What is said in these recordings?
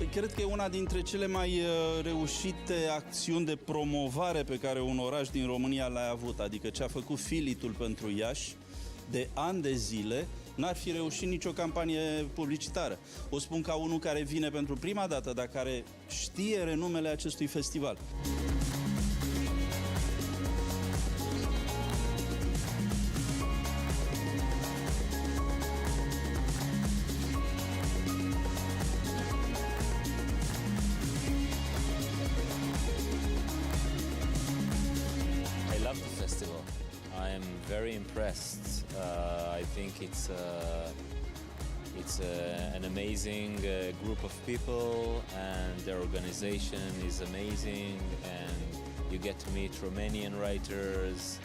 Cred că e una dintre cele mai reușite acțiuni de promovare pe care un oraș din România l-a avut. Adică ce a făcut Filitul pentru Iași de ani de zile, n-ar fi reușit nicio campanie publicitară. O spun ca unul care vine pentru prima dată, dar care știe renumele acestui festival. Very impressed. I think it's an amazing group of people, and their organization is amazing, and you get to meet Romanian writers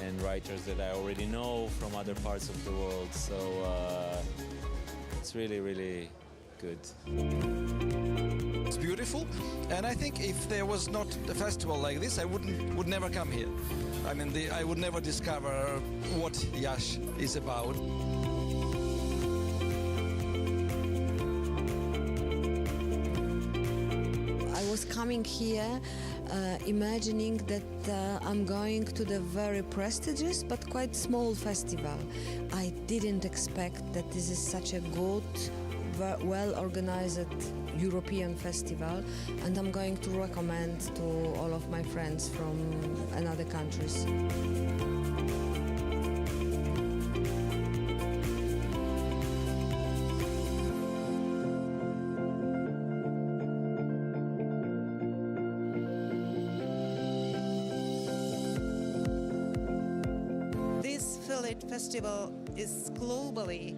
and writers that I already know from other parts of the world. So it's really, really good. It's beautiful, and I think if there was not a festival like this, I would never come here. I mean, I would never discover what Iași is about. I was coming here imagining that I'm going to the very prestigious but quite small festival. I didn't expect that this is such a good, well-organized European festival, and I'm going to recommend to all of my friends from other countries. This FILIT festival is globally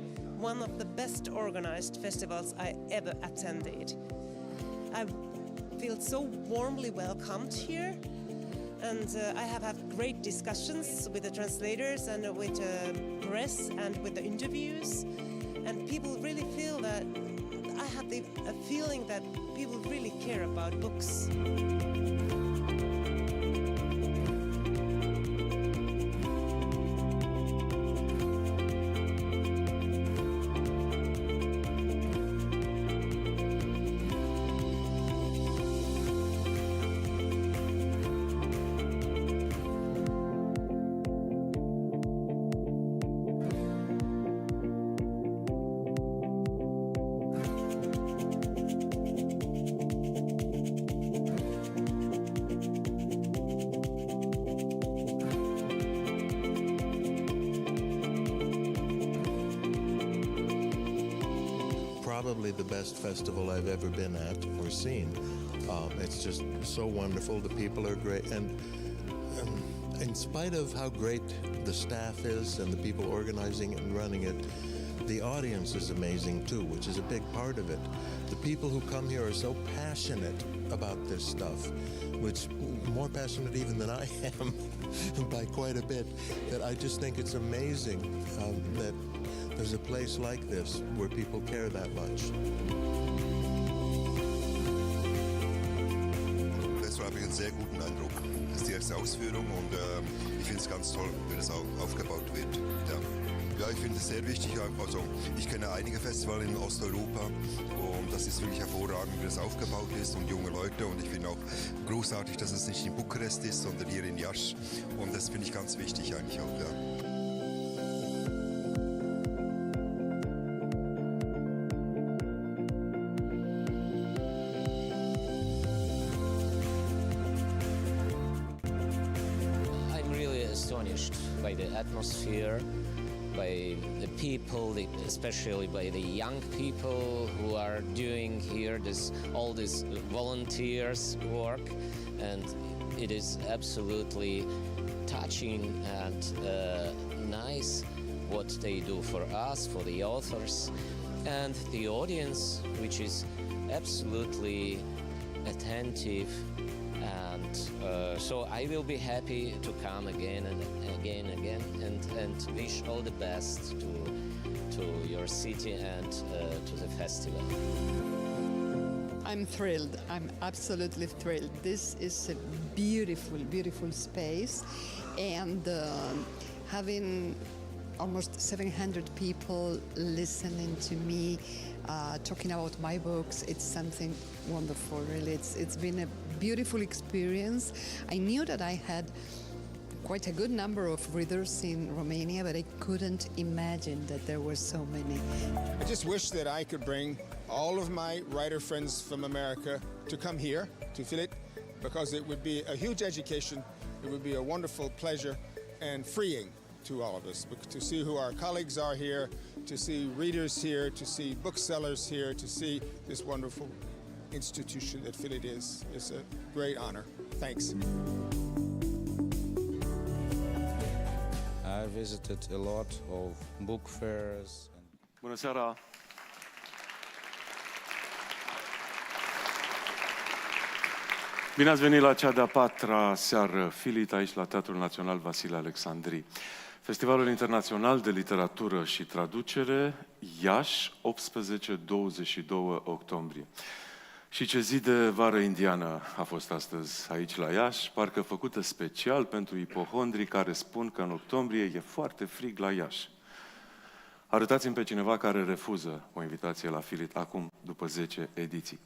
one of the best organized festivals I ever attended. I feel so warmly welcomed here, and I have had great discussions with the translators and with the press and with the interviews, and people really feel that I have a feeling that people really care about books. Probably the best festival I've ever been at or seen. It's just so wonderful. The people are great, and in spite of how great the staff is and the people organizing it and running it, the audience is amazing too, which is a big part of it. The people who come here are so passionate about this stuff, which more passionate even than I am by quite a bit, that I just think it's amazing that there's a place like this where people care that much. Das war einen sehr guten Eindruck. Das ist die erste Ausführung, und ich finde es ganz toll, wie das auch aufgebaut wird. Ja, ich finde es sehr wichtig. Also ich kenne einige Festivals in Osteuropa, und das ist wirklich hervorragend, wie das aufgebaut ist, und junge Leute. Und ich finde auch großartig, dass es nicht in Bukarest ist, sondern hier in Iași. Und das finde ich ganz wichtig eigentlich auch. Ja. Astonished by the atmosphere, by the people, especially by the young people who are doing here all this volunteers work, and it is absolutely touching and nice what they do for us, for the authors, and the audience, which is absolutely attentive. And so I will be happy to come again and again and wish all the best to your city and to the festival. I'm thrilled. I'm absolutely thrilled. This is a beautiful, beautiful space, and having almost 700 people listening to me, talking about my books. It's something wonderful, really. It's been a beautiful experience. I knew that I had quite a good number of readers in Romania, but I couldn't imagine that there were so many. I just wish that I could bring all of my writer friends from America to come here, to FILIT, because it would be a huge education, it would be a wonderful pleasure and freeing to all of us, to see who our colleagues are here, to see readers here, to see booksellers here, to see this wonderful institution that FILIT is. It's a great honor. Thanks. I visited a lot of book fairs. Bună seara! Bine ați venit la cea de-a patra seară FILIT aici la Teatrul Național Vasile Alecsandri. Festivalul Internațional de Literatură și Traducere, Iași, 18-22 octombrie. Și ce zi de vară indiană a fost astăzi aici la Iași, parcă făcută special pentru ipohondrii care spun că în octombrie e foarte frig la Iași. Arătați-mi pe cineva care refuză o invitație la FILIT acum, după 10 ediții.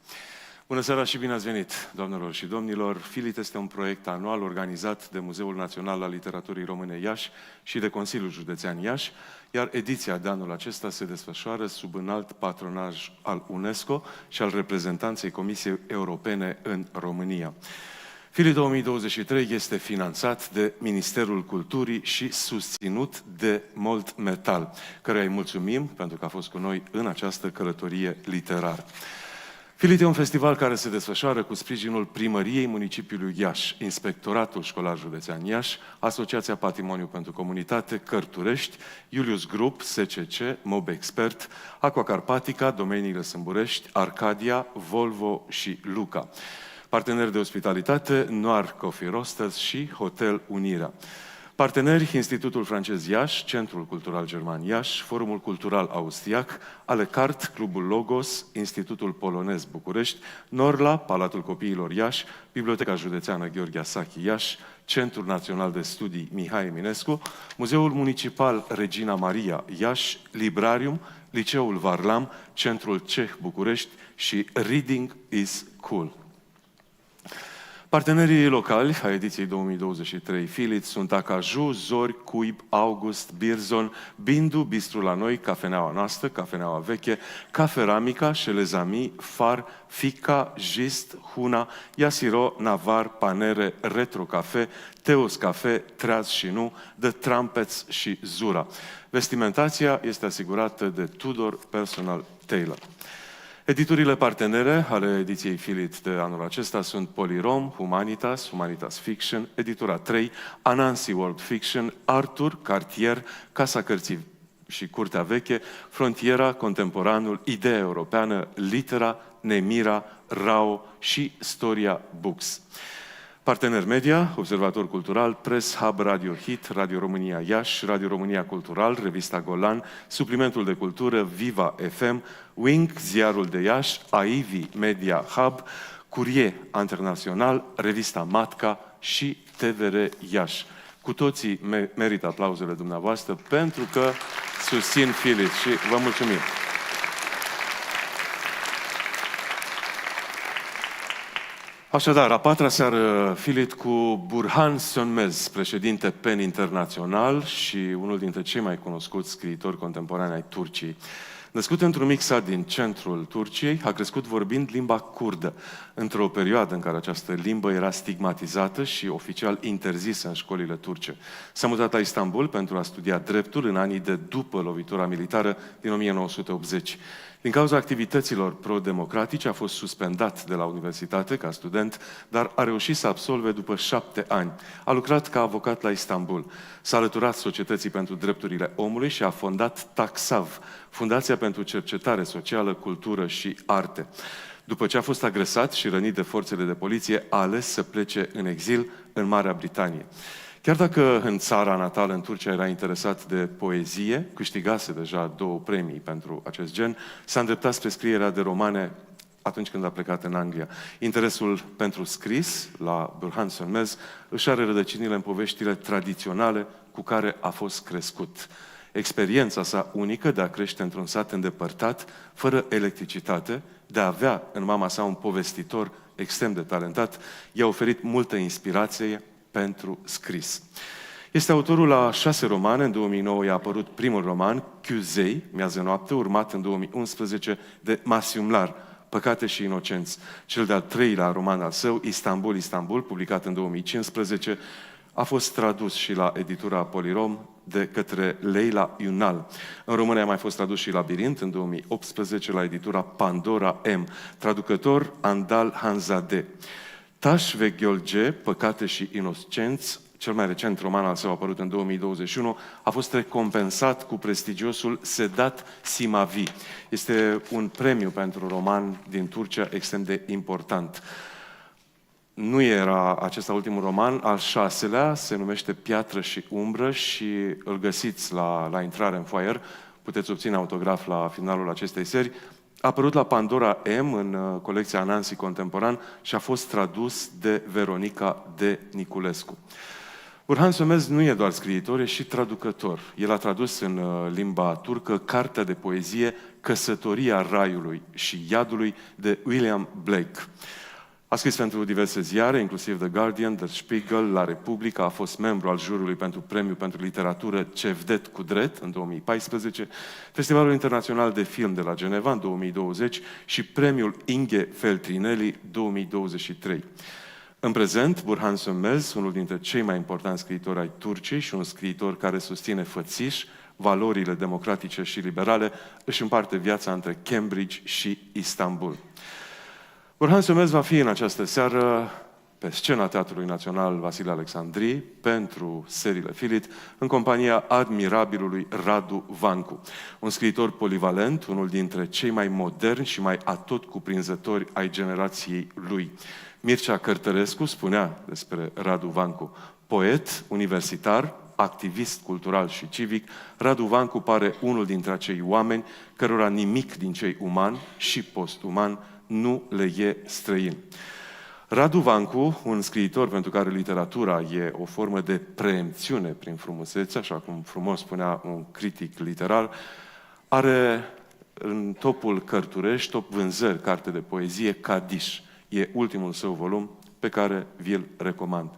Bună seara și bine ați venit, doamnelor și domnilor! FILIT este un proiect anual organizat de Muzeul Național al Literaturii Române Iași și de Consiliul Județean Iași, iar ediția de anul acesta se desfășoară sub înalt patronaj al UNESCO și al reprezentanței Comisiei Europene în România. FILIT 2023 este finanțat de Ministerul Culturii și susținut de Mult Metal, căruia îi mulțumim pentru că a fost cu noi în această călătorie literară. FILIT e un festival care se desfășoară cu sprijinul Primăriei Municipiului Iași, Inspectoratul Școlar Județean Iași, Asociația Patrimoniu pentru Comunitate, Cărturești, Iulius Group, SCC, Mob Expert, Aqua Carpatica, Domeniile Sâmburești, Arcadia, Volvo și Luca. Parteneri de ospitalitate, Noir Coffee Roasters și Hotel Unirea. Parteneri, Institutul Francez Iași, Centrul Cultural German Iași, Forumul Cultural Austriac, Alecart, Clubul Logos, Institutul Polonez București, Norla, Palatul Copiilor Iași, Biblioteca Județeană Gheorghe Asachi Iași, Centrul Național de Studii Mihai Eminescu, Muzeul Municipal Regina Maria Iași, Librarium, Liceul Varlam, Centrul Ceh București și Reading is Cool. Partenerii locali a ediției 2023 FILIT sunt Acaju, Zori, Cuib, August, Birzon, Bindu, Bistru la noi, Cafeneaua noastră, Cafeneaua veche, Caferamica, Șelezami, Far, Fica, Gist, Huna, Iasiro, Navar, Panere, Retro Cafe, Teos Cafe, Treaz și Nu, The Trumpets și Zura. Vestimentația este asigurată de Tudor Personal Tailor. Editurile partenere ale ediției FILIT de anul acesta sunt Polirom, Humanitas, Humanitas Fiction, Editura 3, Anansi World Fiction, Arthur, Cartier, Casa Cărții și Curtea Veche, Frontiera, Contemporanul, Ideea Europeană, Litera, Nemira, Rao și Storia Books. Partener media, Observator Cultural, Press Hub Radio Hit, Radio România Iași, Radio România Cultural, Revista Golan, Suplimentul de Cultură, Viva FM, Wing, Ziarul de Iași, AIVI Media Hub, Curie Internațional, Revista Matca și TVR Iași. Cu toții merită aplauzele dumneavoastră pentru că susțin FILIT și vă mulțumim. Așadar, a patra seară FILIT cu Burhan Sönmez, președinte PEN Internațional și unul dintre cei mai cunoscuți scriitori contemporani ai Turciei. Născut într-un mic sat din centrul Turciei, a crescut vorbind limba kurdă, într-o perioadă în care această limbă era stigmatizată și oficial interzisă în școlile turce. S-a mutat la Istanbul pentru a studia dreptul în anii de după lovitura militară din 1980. Din cauza activităților pro-democratice a fost suspendat de la universitate ca student, dar a reușit să absolve după 7 ani. A lucrat ca avocat la Istanbul. S-a alăturat Societății pentru Drepturile Omului și a fondat Taksav, Fundația pentru Cercetare Socială, Cultură și Arte. După ce a fost agresat și rănit de forțele de poliție, a ales să plece în exil în Marea Britanie. Chiar dacă în țara natală, în Turcia, era interesat de poezie, câștigase deja 2 premii pentru acest gen, s-a îndreptat spre scrierea de romane atunci când a plecat în Anglia. Interesul pentru scris la Burhan Sönmez își are rădăcinile în poveștile tradiționale cu care a fost crescut. Experiența sa unică de a crește într-un sat îndepărtat, fără electricitate, de a avea în mama sa un povestitor extrem de talentat, i-a oferit multă inspirație pentru scris. Este autorul a 6 romane, în 2009 i-a apărut primul roman, Cuzei, Miază noapte, urmat în 2011 de Masiumlar, Păcate și inocenți. Cel de-al 3-lea roman al său, Istanbul, Istanbul, publicat în 2015, a fost tradus și la editura Polirom de către Leila Yunal. În România a mai fost tradus și Labirint în 2018 la editura Pandora M. Traducător Andal Hanzadeh. Taș ve Gheolge, Păcate și inocenți, cel mai recent roman al său apărut în 2021, a fost recompensat cu prestigiosul Sedat Simavi. Este un premiu pentru roman din Turcia extrem de important. Nu era acesta ultimul roman, al 6-lea, se numește Piatră și umbră și îl găsiți la intrare în foaier. Puteți obține autograf la finalul acestei serii. A apărut la Pandora M în colecția Anansi Contemporan și a fost tradus de Veronica de Niculescu. Burhan Sönmez nu e doar scriitor, e și traducător. El a tradus în limba turcă cartea de poezie Căsătoria Raiului și Iadului de William Blake. A scris pentru diverse ziare, inclusiv The Guardian, The Spiegel, La Republica, a fost membru al jurului pentru Premiul pentru Literatură Cevdet Cudret în 2014, Festivalul Internațional de Film de la Geneva în 2020 și Premiul Inge Feltrinelli 2023. În prezent, Burhan Sönmez, unul dintre cei mai importanți scriitori ai Turciei și un scriitor care susține fățiș valorile democratice și liberale, își împarte viața între Cambridge și Istanbul. Burhan Sönmez va fi în această seară pe scena Teatrului Național Vasile Alecsandri pentru Serile FILIT, în compania admirabilului Radu Vancu, un scriitor polivalent, unul dintre cei mai moderni și mai atotcuprinzători ai generației lui. Mircea Cărtărescu spunea despre Radu Vancu: poet, universitar, activist cultural și civic, Radu Vancu pare unul dintre acei oameni cărora nimic din cei uman și postuman nu le e străin. Radu Vancu, un scriitor pentru care literatura e o formă de preemțiune prin frumusețe, așa cum frumos spunea un critic literar, are în topul cărturești, top vânzări, carte de poezie, Cadiș. E ultimul său volum pe care vi-l recomand.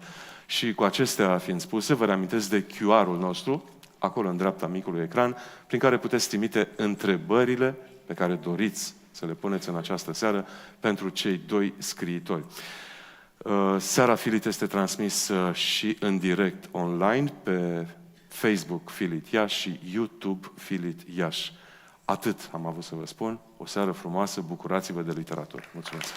Și cu acestea fiind spuse, vă reamintesc de QR-ul nostru, acolo în dreapta micului ecran, prin care puteți trimite întrebările pe care doriți să le puneți în această seară pentru cei 2 scriitori. Seara Filit este transmisă și în direct online pe Facebook Filit Iași și YouTube Filit Iași. Atât am avut să vă spun. O seară frumoasă, bucurați-vă de literatură. Mulțumesc!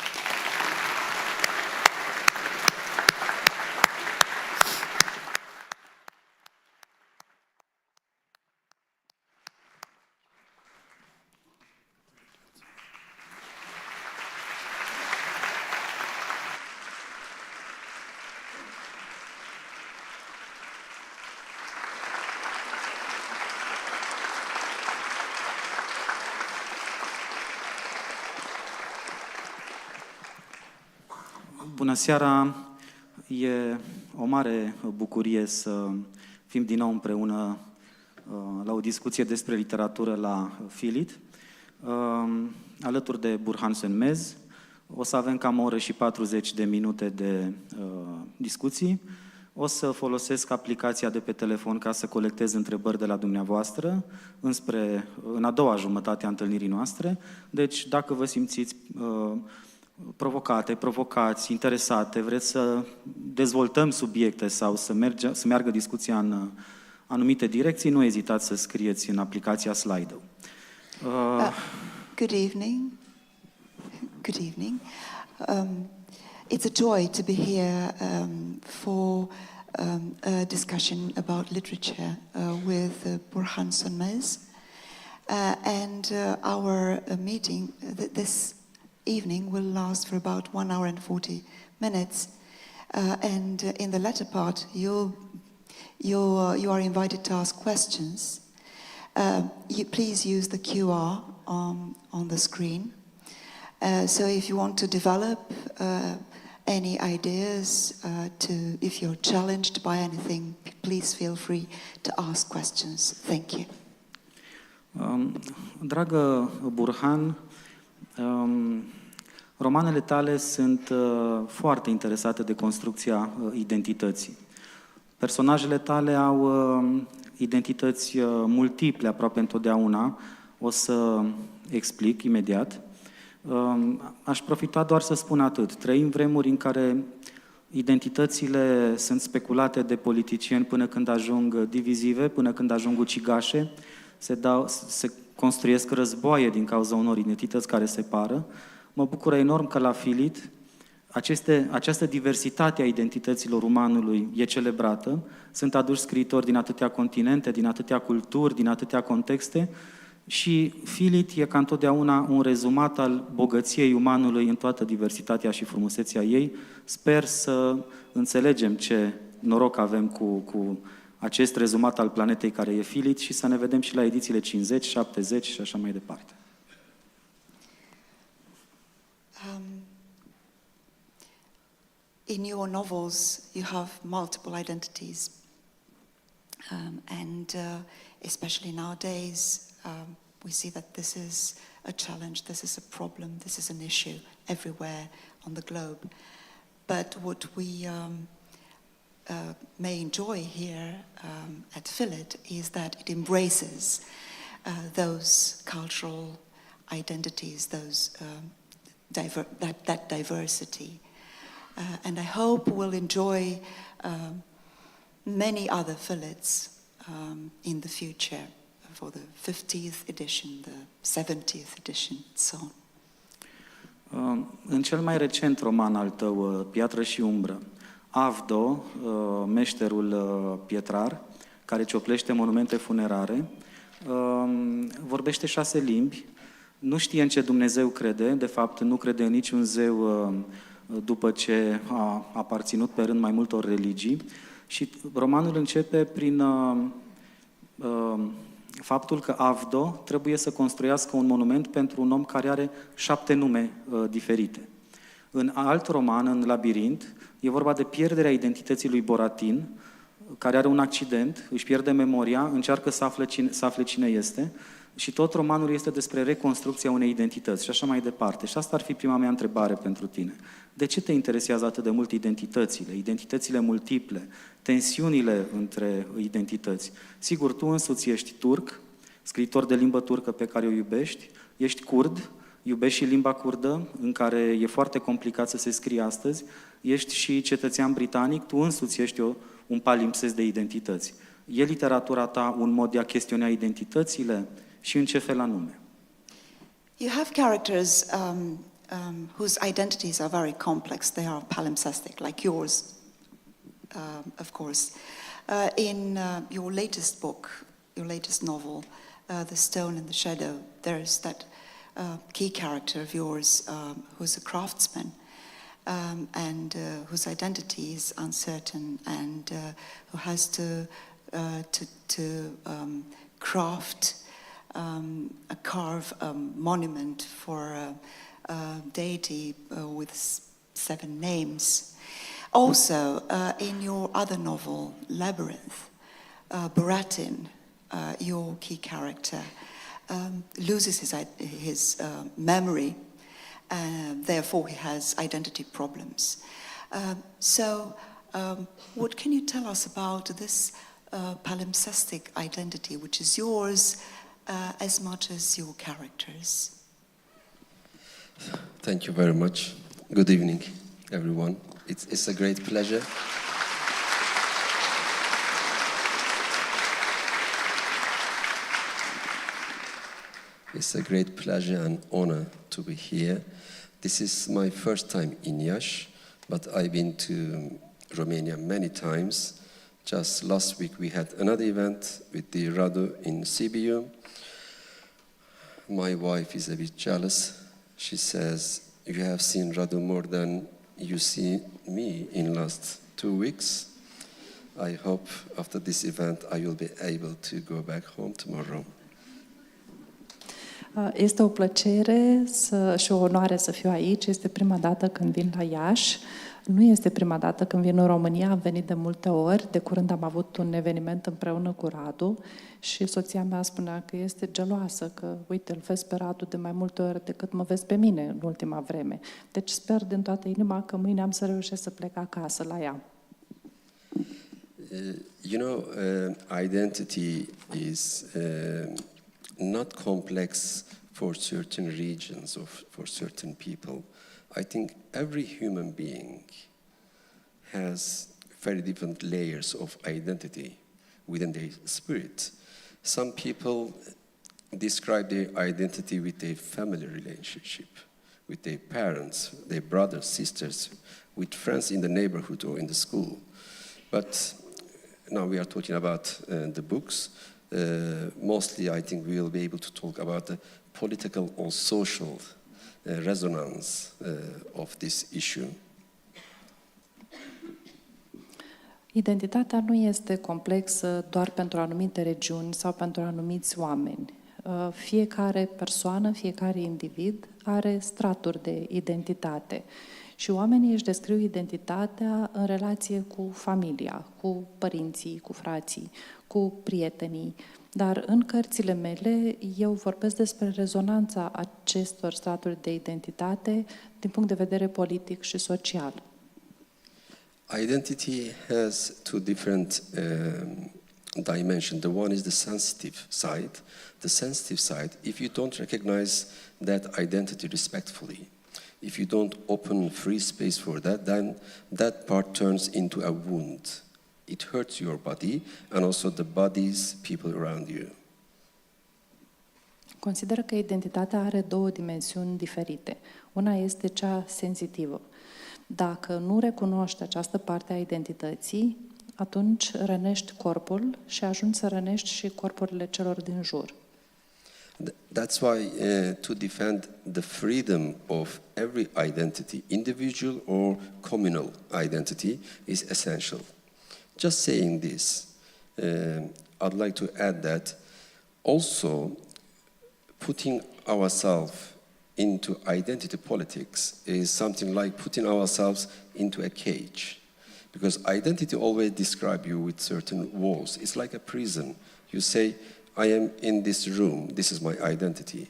Bună seara! E o mare bucurie să fim din nou împreună la o discuție despre literatură la Filit, alături de Burhan Sönmez. O să avem cam o oră și 40 de minute de discuții. O să folosesc aplicația de pe telefon ca să colectez întrebări de la dumneavoastră în a doua jumătate a întâlnirii noastre. Deci, dacă vă simțiți provocați, interesate, vreți să dezvoltăm subiecte sau să meargă discuția în anumite direcții, nu ezitați să scrieți în aplicația Slido. Good evening. Good evening. It's a joy to be here for a discussion about literature with Burhan Sönmez. And our meeting, this evening will last for about 1 hour and 40 minutes, and in the latter part you are invited to ask questions. Please use the QR on the screen. So if you want to develop any ideas, if you're challenged by anything, please feel free to ask questions. Thank you. Dragă Burhan, romanele tale sunt foarte interesate de construcția identității. Personajele tale au identități multiple aproape întotdeauna. O să explic imediat. Aș profita doar să spun atât. Trăim vremuri în care identitățile sunt speculate de politicieni până când ajung divizive, până când ajung ucigașe, se construiesc războaie din cauza unor identități care separă. Mă bucură enorm că la Filit această diversitate a identităților umanului e celebrată. Sunt aduși scriitori din atâtea continente, din atâtea culturi, din atâtea contexte și Filit e ca întotdeauna un rezumat al bogăției umanului în toată diversitatea și frumusețea ei. Sper să înțelegem ce noroc avem cu acest rezumat al planetei care e Filit și să ne vedem și la edițiile 50, 70 și așa mai departe. In your novels, you have multiple identities, and especially nowadays, we see that this is a challenge, this is a problem, this is an issue everywhere on the globe. But what we may enjoy here at Filit is that it embraces those cultural identities, those that diversity. And I hope we'll enjoy many other Filits in the future for the 50th edition, the 70th edition, and so on. În cel mai recent roman al tău, Piatră și umbră, Avdo, meșterul pietrar, care cioplește monumente funerare, vorbește 6 limbi, nu știe în ce Dumnezeu crede, de fapt nu crede în niciun zeu după ce a aparținut pe rând mai multor religii și romanul începe prin faptul că Avdo trebuie să construiască un monument pentru un om care are 7 nume diferite. În alt roman, în Labirint, e vorba de pierderea identității lui Boratin, care are un accident, își pierde memoria, încearcă să afle cine este și tot romanul este despre reconstrucția unei identități și așa mai departe. Și asta ar fi prima mea întrebare pentru tine. De ce te interesează atât de mult identitățile multiple, tensiunile între identități? Sigur, tu însuți ești turc, scriitor de limbă turcă pe care o iubești, ești curd, iubești și limba curdă, în care e foarte complicat să se scrie astăzi, ești și cetățean britanic, tu însuți ești un palimpsest de identități. E literatura ta un mod de a chestiona identitățile și în ce fel anume? You have characters whose identities are very complex. They are palimpsestic, like yours, of course. In your latest book, your latest novel, The Stone and the Shadow, there's that key character of yours who's a craftsman and whose identity is uncertain and who has to carve a monument for a deity with 7 names. Also, in your other novel, Labyrinth, Boratin, your key character, loses his memory, therefore he has identity problems. What can you tell us about this palimpsestic identity, which is yours as much as your characters? Thank you very much. Good evening, everyone. It's a great pleasure. It's a great pleasure and honor to be here. This is my first time in Iași, but I've been to Romania many times. Just last week we had another event with the Radu in Sibiu. My wife is a bit jealous. She says, you have seen Radu more than you see me in last 2 weeks. I hope after this event I will be able to go back home tomorrow. Este o plăcere și o onoare să fiu aici. Este prima dată când vin la Iași. Nu este prima dată când vin în România, am venit de multe ori. De curând am avut un eveniment împreună cu Radu și soția mea spunea că este geloasă, că uite, îl vezi pe Radu de mai multe ori decât mă vezi pe mine în ultima vreme. Deci sper din toată inima că mâine am să reușesc să plec acasă la ea. Identity is not complex for certain regions or for certain people. I think every human being has very different layers of identity within their spirit. Some people describe their identity with their family relationship, with their parents, their brothers, sisters, with friends in the neighborhood or in the school. But now we are talking about the books. Mostly, I think we will be able to talk about the political or social resonance of this issue. Identitatea nu este complexă doar pentru anumite regiuni sau pentru anumiți oameni. Fiecare persoană, fiecare individ are straturi de identitate. Și oamenii își descriu identitatea în relație cu familia, cu părinții, cu frații, cu prietenii. Dar în cărțile mele eu vorbesc despre rezonanța acestor straturi de identitate din punct de vedere politic și social. Identity has two different dimensions. The one is the sensitive side. The sensitive side, if you don't recognize that identity respectfully, if you don't open free space for that, then that part turns into a wound. It hurts your body and also the bodies, people around you. Consider că identitatea are două dimensiuni diferite. Una este cea sensitivă. Dacă nu recunoști această parte a identității, atunci rănești corpul și ajungi să rănești și corpurile celor din jur. That's why to defend the freedom of every identity, individual or communal identity, is essential. Just saying this, I'd like to add that also putting ourselves into identity politics is something like putting ourselves into a cage. Because identity always describes you with certain walls. It's like a prison. You say, I am in this room, this is my identity.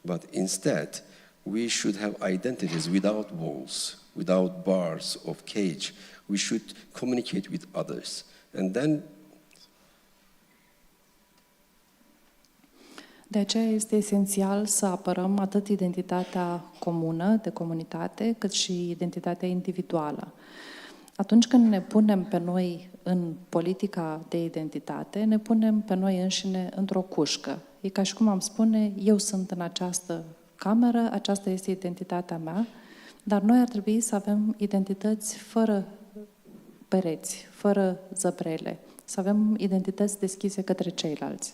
But instead, we should have identities without walls, without bars of cage. We should communicate with others. And then De aceea este esențial să apărăm atât identitatea comună, de comunitate, cât și identitatea individuală. Atunci când ne punem pe noi în politica de identitate, ne punem pe noi înșine într-o cușcă. E ca și cum am spune, eu sunt în această cameră, aceasta este identitatea mea, dar noi ar trebui să avem identități fără pereți, fără zăbrele, să avem identități deschise către ceilalți.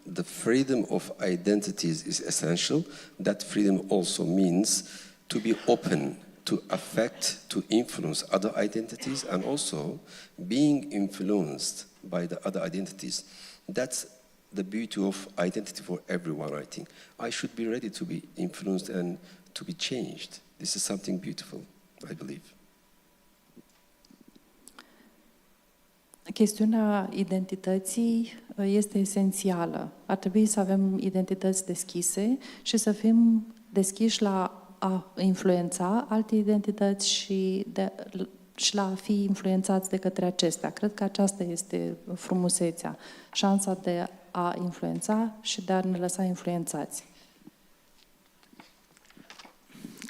the freedom of identities is essential. That freedom also means to be open, to affect, to influence other identities, and also being influenced by the other identities. That's the beauty of identity for everyone, I think. I should be ready to be influenced and to be changed. This is something beautiful, I believe. Chestiunea identității este esențială. Ar trebui să avem identități deschise și să fim deschiși la a influența alte identități și la a fi influențați de către acestea. Cred că aceasta este frumusețea, șansa de a influența și de a ne lăsa influențați.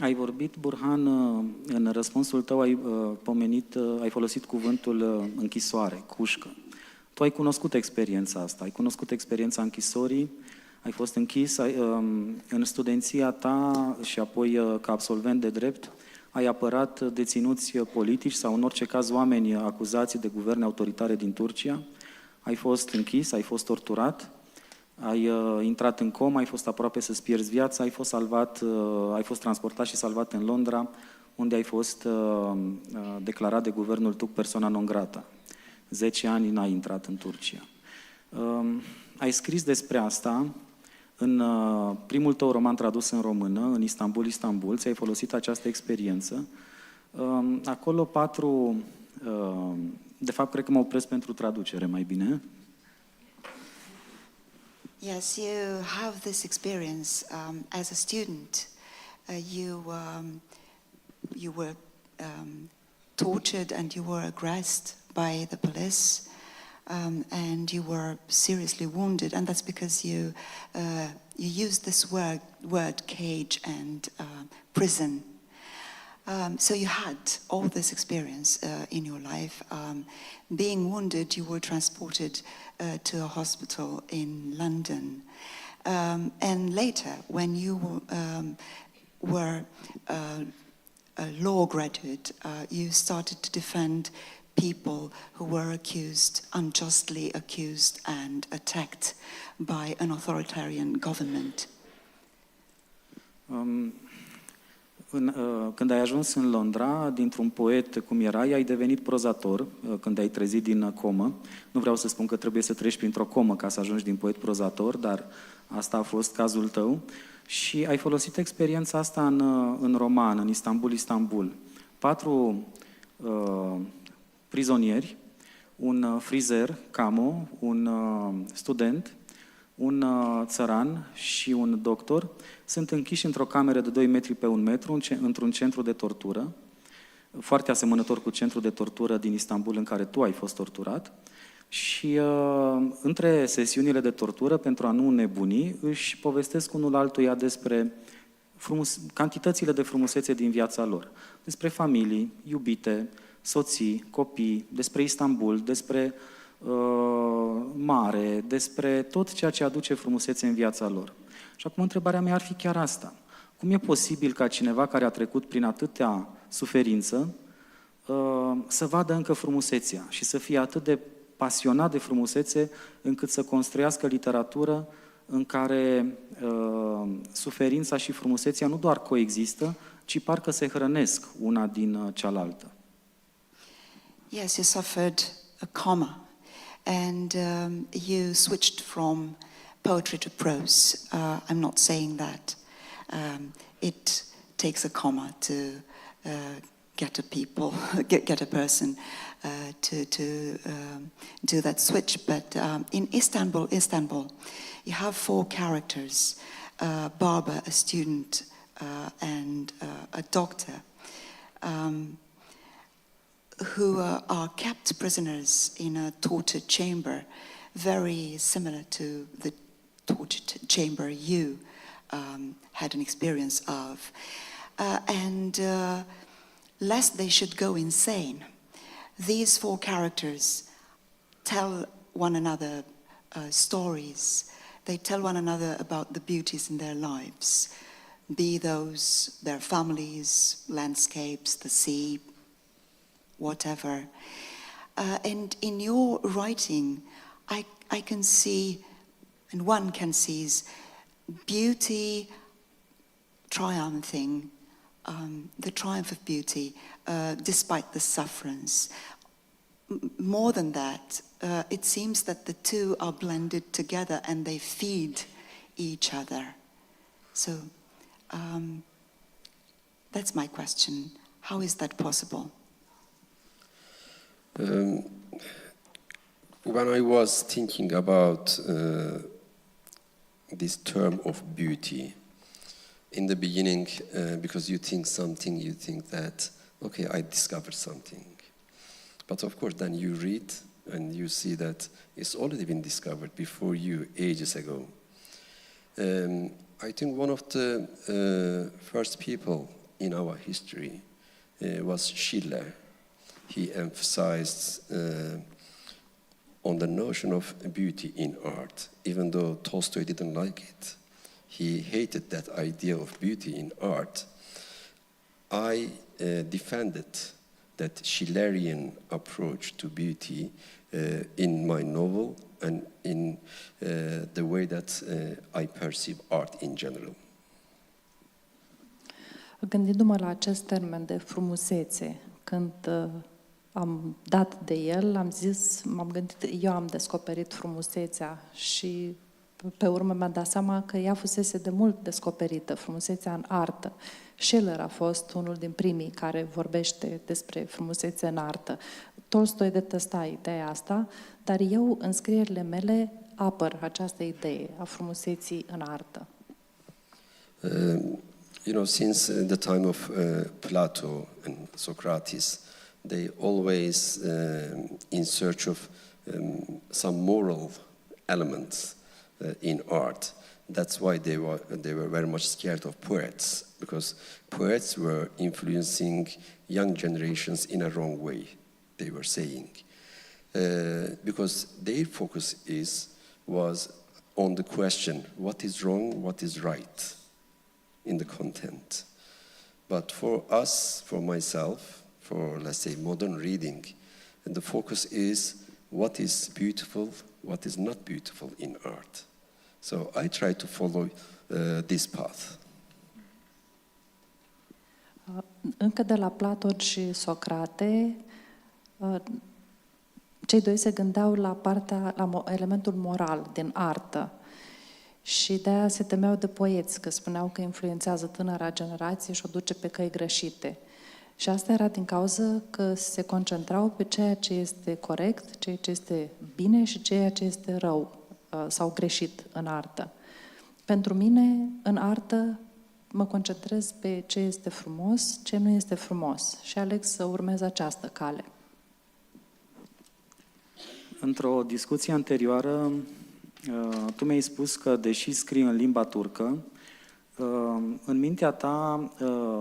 Ai vorbit, Burhan, în răspunsul tău ai folosit cuvântul închisoare, cușcă. Tu ai cunoscut experiența asta, ai cunoscut experiența închisorii, ai fost închis în studenția ta și apoi ca absolvent de drept, ai apărat deținuți politici sau în orice caz oameni acuzați de guverne autoritare din Turcia, ai fost închis, ai fost torturat, ai intrat în comă, ai fost aproape să-ți pierzi viața, ai fost salvat, ai fost transportat și salvat în Londra, unde ai fost declarat de guvernul turc persona non grata. 10 ani n-ai intrat în Turcia. Ai scris despre asta în primul tău roman tradus în română, în Istanbul, ți-ai folosit această experiență Acolo 4, de fapt cred că mă opresc pentru traducere mai bine. Yes, you have this experience as a student. You were tortured and you were aggressed by the police, and you were seriously wounded, and that's because you used this word cage and prison. So you had all this experience in your life. Being wounded, you were transported to a hospital in London. And later, when you were a law graduate, you started to defend people who were unjustly accused and attacked by an authoritarian government. Când ai ajuns în Londra, dintr-un poet cum erai, ai devenit prozator când ai trezit din comă. Nu vreau să spun că trebuie să treci printr-o comă ca să ajungi din poet prozator, dar asta a fost cazul tău. Și ai folosit experiența asta în roman, în Istanbul. 4 prizonieri, un frizer, camo, un student, un țăran și un doctor sunt închiși într-o cameră de 2 metri pe 1 metru într-un centru de tortură, foarte asemănător cu centrul de tortură din Istanbul în care tu ai fost torturat. Și între sesiunile de tortură, pentru a nu nebuni, își povestesc unul altuia despre cantitățile de frumusețe din viața lor. Despre familii, iubite, soții, copii, despre Istanbul, despre Mare, despre tot ceea ce aduce frumusețe în viața lor. Și acum întrebarea mea ar fi chiar asta. Cum e posibil ca cineva care a trecut prin atâtea suferință să vadă încă frumusețea și să fie atât de pasionat de frumusețe încât să construiască literatură în care suferința și frumusețea nu doar coexistă, ci parcă se hrănesc una din cealaltă? Yes, you suffered a comma, and you switched from poetry to prose. I'm not saying that. It takes a comma to get a person to do that switch. But in Istanbul, you have 4 characters: a barber, a student, and a doctor, who are kept prisoners in a torture chamber, very similar to the torture chamber you had an experience of. And lest they should go insane, these 4 characters tell one another stories. They tell one another about the beauties in their lives, be those their families, landscapes, the sea, whatever. And in your writing, I can see, and one can see, beauty triumphing, the triumph of beauty, despite the sufferance. More than that, it seems that the two are blended together and they feed each other. So that's my question. How is that possible? When I was thinking about this term of beauty, in the beginning, because you think something, you think that, okay, I discovered something. But of course, then you read and you see that it's already been discovered before you, ages ago. I think one of the first people in our history was Schiller. He emphasized on the notion of beauty in art, even though Tolstoy didn't like it. He hated that idea of beauty in art. I defended that Schillerian approach to beauty in my novel and in the way that I perceive art in general. Gândindu-mă la acest termen de frumusețe, când am dat de el, am zis, m-am gândit, eu am descoperit frumusețea și pe urmă mi-am dat seama că ea fusese de mult descoperită, frumusețea în artă. Schiller a fost unul din primii care vorbește despre frumusețe în artă. Tolstoi detesta ideea asta, dar eu, în scrierile mele, apăr această idee a frumuseții în artă. You know, since the time of Plato and Socrates, they always in search of some moral elements in art. That's why they were very much scared of poets, because poets were influencing young generations in a wrong way, they were saying. Because their focus was on the question, what is wrong, what is right in the content. But for us, for myself, for, let's say, modern reading, the focus is what is beautiful, what is not beautiful in art. So I try to follow this path. Încă de la Platon și Socrate, cei doi se gândeau la elementul moral din artă. Și de-aia se temeau de poeți, că spuneau că influențează tânăra generație și o duce pe căi greșite. Și asta era din cauza că se concentrau pe ceea ce este corect, ceea ce este bine și ceea ce este rău sau greșit în artă. Pentru mine, în artă, mă concentrez pe ce este frumos, ce nu este frumos și aleg să urmez această cale. Într-o discuție anterioară, tu mi-ai spus că, deși scrii în limba turcă, în mintea ta,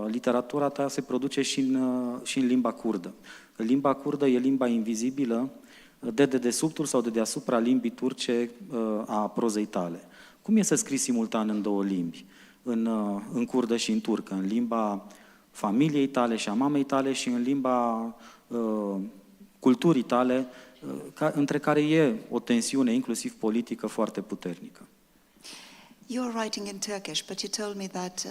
literatura ta se produce și în limba kurdă. Limba kurdă e limba invizibilă de dedesubtul sau de deasupra limbii turce a prozei tale. Cum e să scrii simultan în două limbi? În kurdă și în turcă, în limba familiei tale și a mamei tale și în limba culturii tale, între care e o tensiune, inclusiv politică, foarte puternică. You're writing in Turkish, but you told me that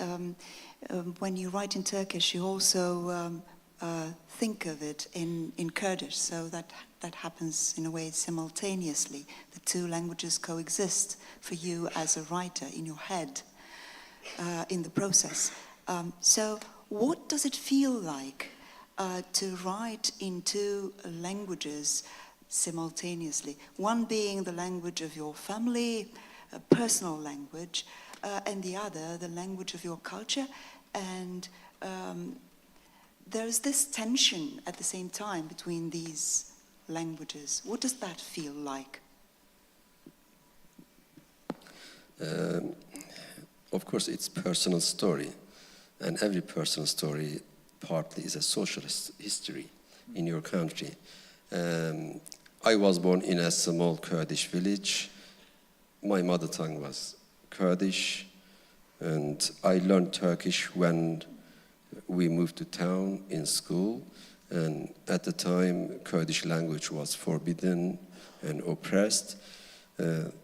when you write in Turkish, you also think of it in Kurdish, so that happens in a way simultaneously. The two languages coexist for you as a writer in your head in the process. So what does it feel like to write in two languages simultaneously? One being the language of your family, a personal language, and the other, the language of your culture. And there's this tension at the same time between these languages. What does that feel like? Of course, it's personal story, and every personal story partly is a social history in your country. I was born in a small Kurdish village. My mother tongue was Kurdish, and I learned Turkish when we moved to town in school, and at the time Kurdish language was forbidden and oppressed.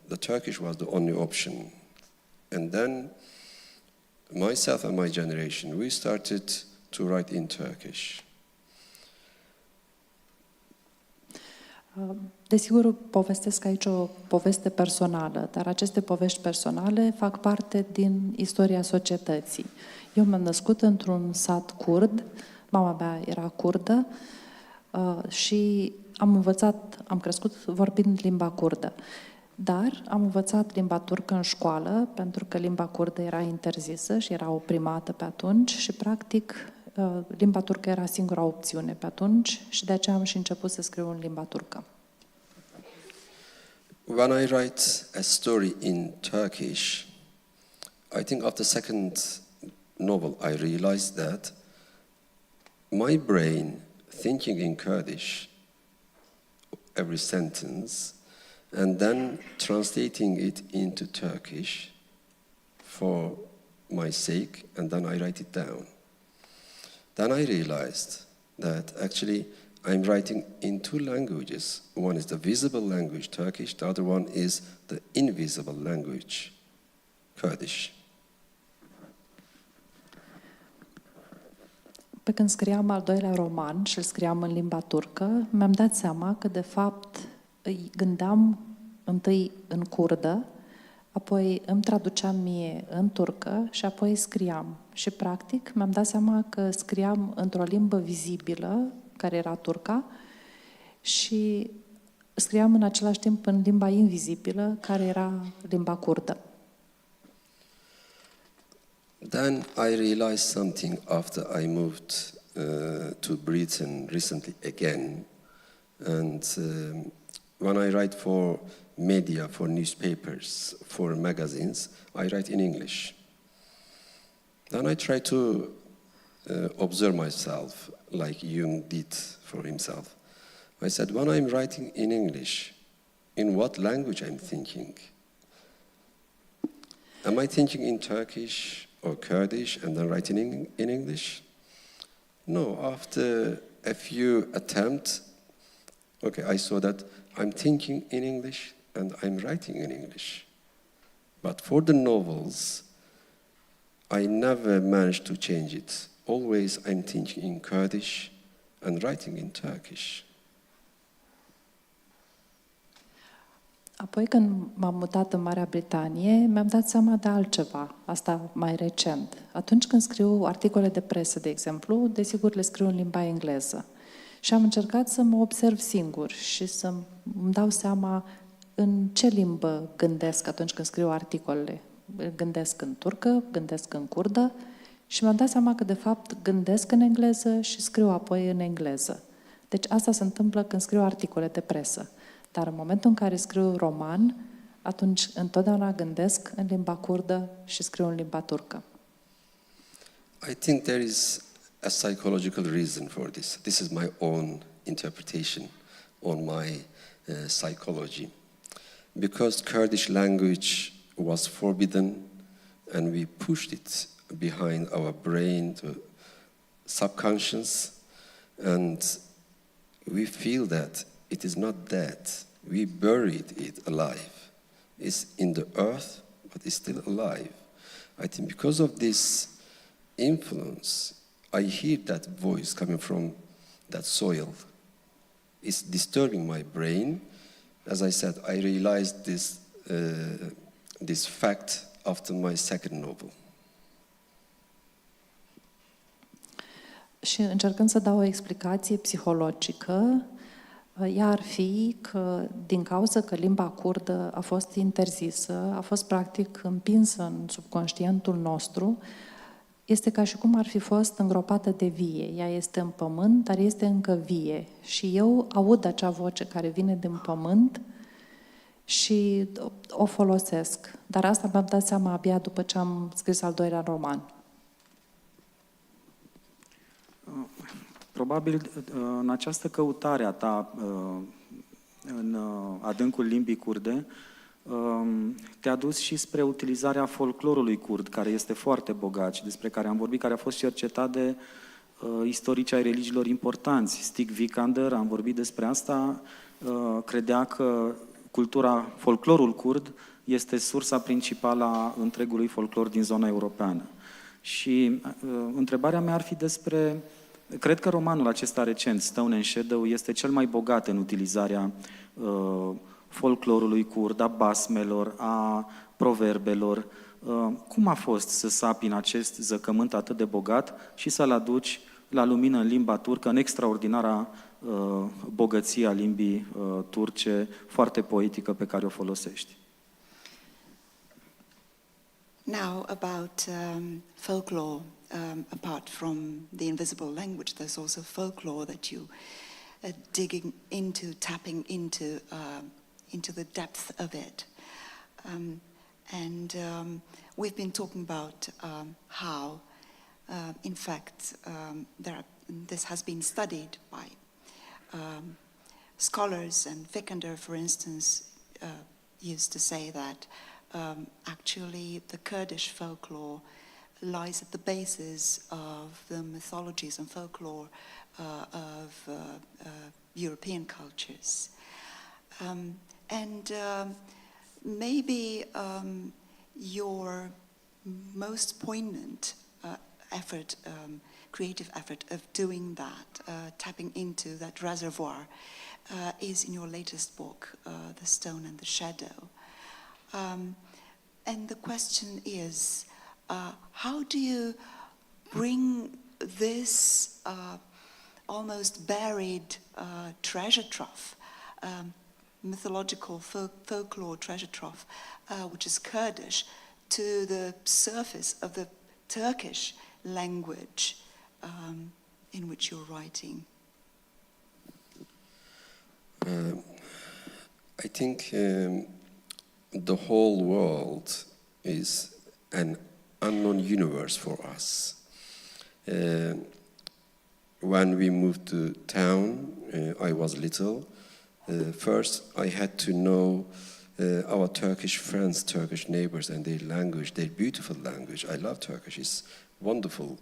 The Turkish was the only option. And then myself and my generation, we started to write in Turkish. Desigur, povestesc aici o poveste personală, dar aceste povești personale fac parte din istoria societății. Eu m-am născut într-un sat kurd, mama mea era kurdă și am crescut vorbind limba kurdă. Dar am învățat limba turcă în școală, pentru că limba kurdă era interzisă și era oprimată pe atunci și, practic, limba turcă era singura opțiune pe atunci și de aceea am și început să scriu în limba turcă. When I write a story in Turkish, I think after the second novel I realized that my brain thinking in Kurdish every sentence and then translating it into Turkish for my sake, and then I write it down. Then I realized that actually I'm writing in two languages. One is the visible language, Turkish, the other one is the invisible language, Kurdish. Pe când scriam al doilea roman și îl scriam în limba turcă, mi-am dat seama că, de fapt, îi gândeam întâi în kurdă, apoi îmi traduceam mie în turcă și apoi scriam. Și practic mi-am dat seama că scriam într-o limbă vizibilă, care era turca, și scriam în același timp în limba invizibilă, care era limba kurdă. Then I realized something after I moved to Britain recently again. And when I write for media, for newspapers, for magazines, I write in English. Then I try to observe myself like Jung did for himself. I said, when I'm writing in English, in what language I'm thinking? Am I thinking in Turkish or Kurdish and then writing in English? No, after a few attempts, okay, I saw that I'm thinking in English and I'm writing in English. But for the novels, I never managed to change it. Always I'm thinking in Kurdish and writing in Turkish. Apoi, când m-am mutat în Marea Britanie, mi-am dat seama de altceva, asta mai recent. Atunci când scriu articole de presă, de exemplu, desigur le scriu în limba engleză. Și am încercat să mă observ singur și să îmi dau seama în ce limbă gândesc atunci când scriu articolele. Gândesc în turcă, gândesc în kurdă și mi-am dat seama că, de fapt, gândesc în engleză și scriu apoi în engleză. Deci asta se întâmplă când scriu articole de presă. Dar în momentul în care scriu roman, atunci întotdeauna gândesc în limba kurdă și scriu în limba turcă. I think there is a psychological reason for this. This is my own interpretation on my psychology. Because Kurdish language was forbidden and we pushed it behind our brain to subconscious, and we feel that it is not dead. We buried it alive. It's in the earth, but it's still alive. I think because of this influence, I hear that voice coming from that soil. It's disturbing my brain. As I said, I realized this fact after my second novel. Și încercând să dau o explicație psihologică, ea ar fi că, din cauza că limba kurdă a fost interzisă, a fost practic împinsă în subconștientul nostru, este ca și cum ar fi fost îngropată de vie. Ea este în pământ, dar este încă vie. Și eu aud acea voce care vine din pământ și o folosesc. Dar asta mi-am dat seama abia după ce am scris al doilea roman. Probabil în această căutare a ta în adâncul limbii kurde te-a dus și spre utilizarea folclorului kurd, care este foarte bogat și despre care am vorbit, care a fost cercetat de istorici ai religiilor importanți. Stig Vikander, am vorbit despre asta, credea că folclorul kurd este sursa principală a întregului folclor din zona europeană. Și întrebarea mea ar fi despre... Cred că romanul acesta recent, Stone and Shadow, este cel mai bogat în utilizarea folclorului kurd, a basmelor, a proverbelor. Cum a fost să sapi în acest zăcământ atât de bogat și să-l aduci la lumină în limba turcă, în extraordinara bogăție a limbii turce, foarte poetică pe care o folosești? Now about folklore. Apart from the invisible language, there's also folklore that you digging into, tapping into the depth of it. We've been talking about how, in fact, this has been studied by scholars, and Vikander, for instance, used to say that actually the Kurdish folklore lies at the basis of the mythologies and folklore of European cultures. Maybe your most poignant effort, creative effort of doing that, tapping into that reservoir, is in your latest book, The Stone and the Shadow. And the question is, how do you bring this almost buried treasure trough, mythological folklore treasure trough, which is Kurdish, to the surface of the Turkish language in which you're writing? I think the whole world is an unknown universe for us. When we moved to town, I was little. First, I had to know our Turkish friends, Turkish neighbors, and their language, their beautiful language. I love Turkish. It's wonderful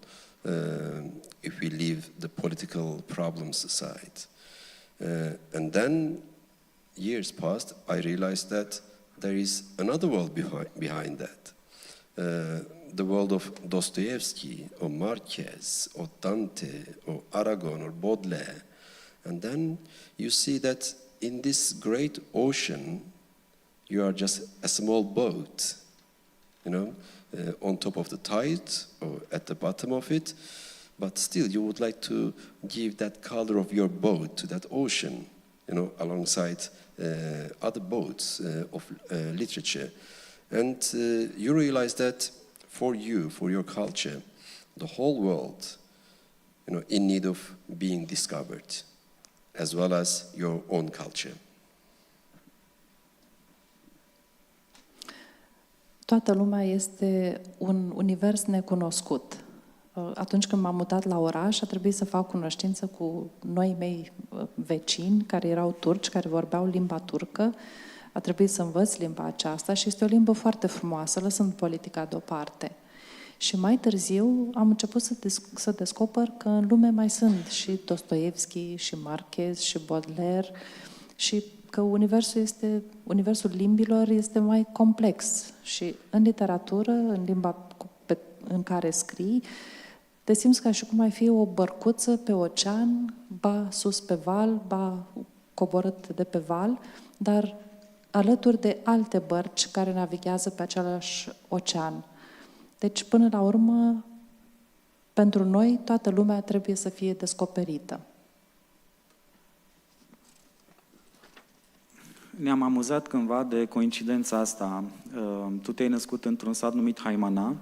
if we leave the political problems aside. And then, years passed, I realized that there is another world behind that. The world of Dostoevsky, or Marquez, or Dante, or Aragon, or Baudelaire. And then you see that in this great ocean, you are just a small boat, you know, on top of the tide or at the bottom of it. But still, you would like to give that color of your boat to that ocean, you know, alongside other boats of literature. And you realize that for you, for your culture, the whole world, you know, in need of being discovered, as well as your own culture. Toată lumea este un univers necunoscut. Atunci când m-am mutat la oraș, a trebuit să fac cunoștință cu noi mei vecini, care erau turci, care vorbeau limba turcă. A trebuit să învăț limba aceasta și este o limbă foarte frumoasă, lăsând politica deoparte. Și mai târziu am început să descoper că în lume mai sunt și Dostoevski, și Marquez, și Baudelaire, și că universul limbilor este mai complex. Și în literatură, în limba în care scrii, te simți ca și cum ai fi o bărcuță pe ocean, ba sus pe val, ba coborât de pe val, dar alături de alte bărci care navighează pe același ocean. Deci, până la urmă, pentru noi, toată lumea trebuie să fie descoperită. Ne-am amuzat cândva de coincidența asta. Tu te-ai născut într-un sat numit Haimana.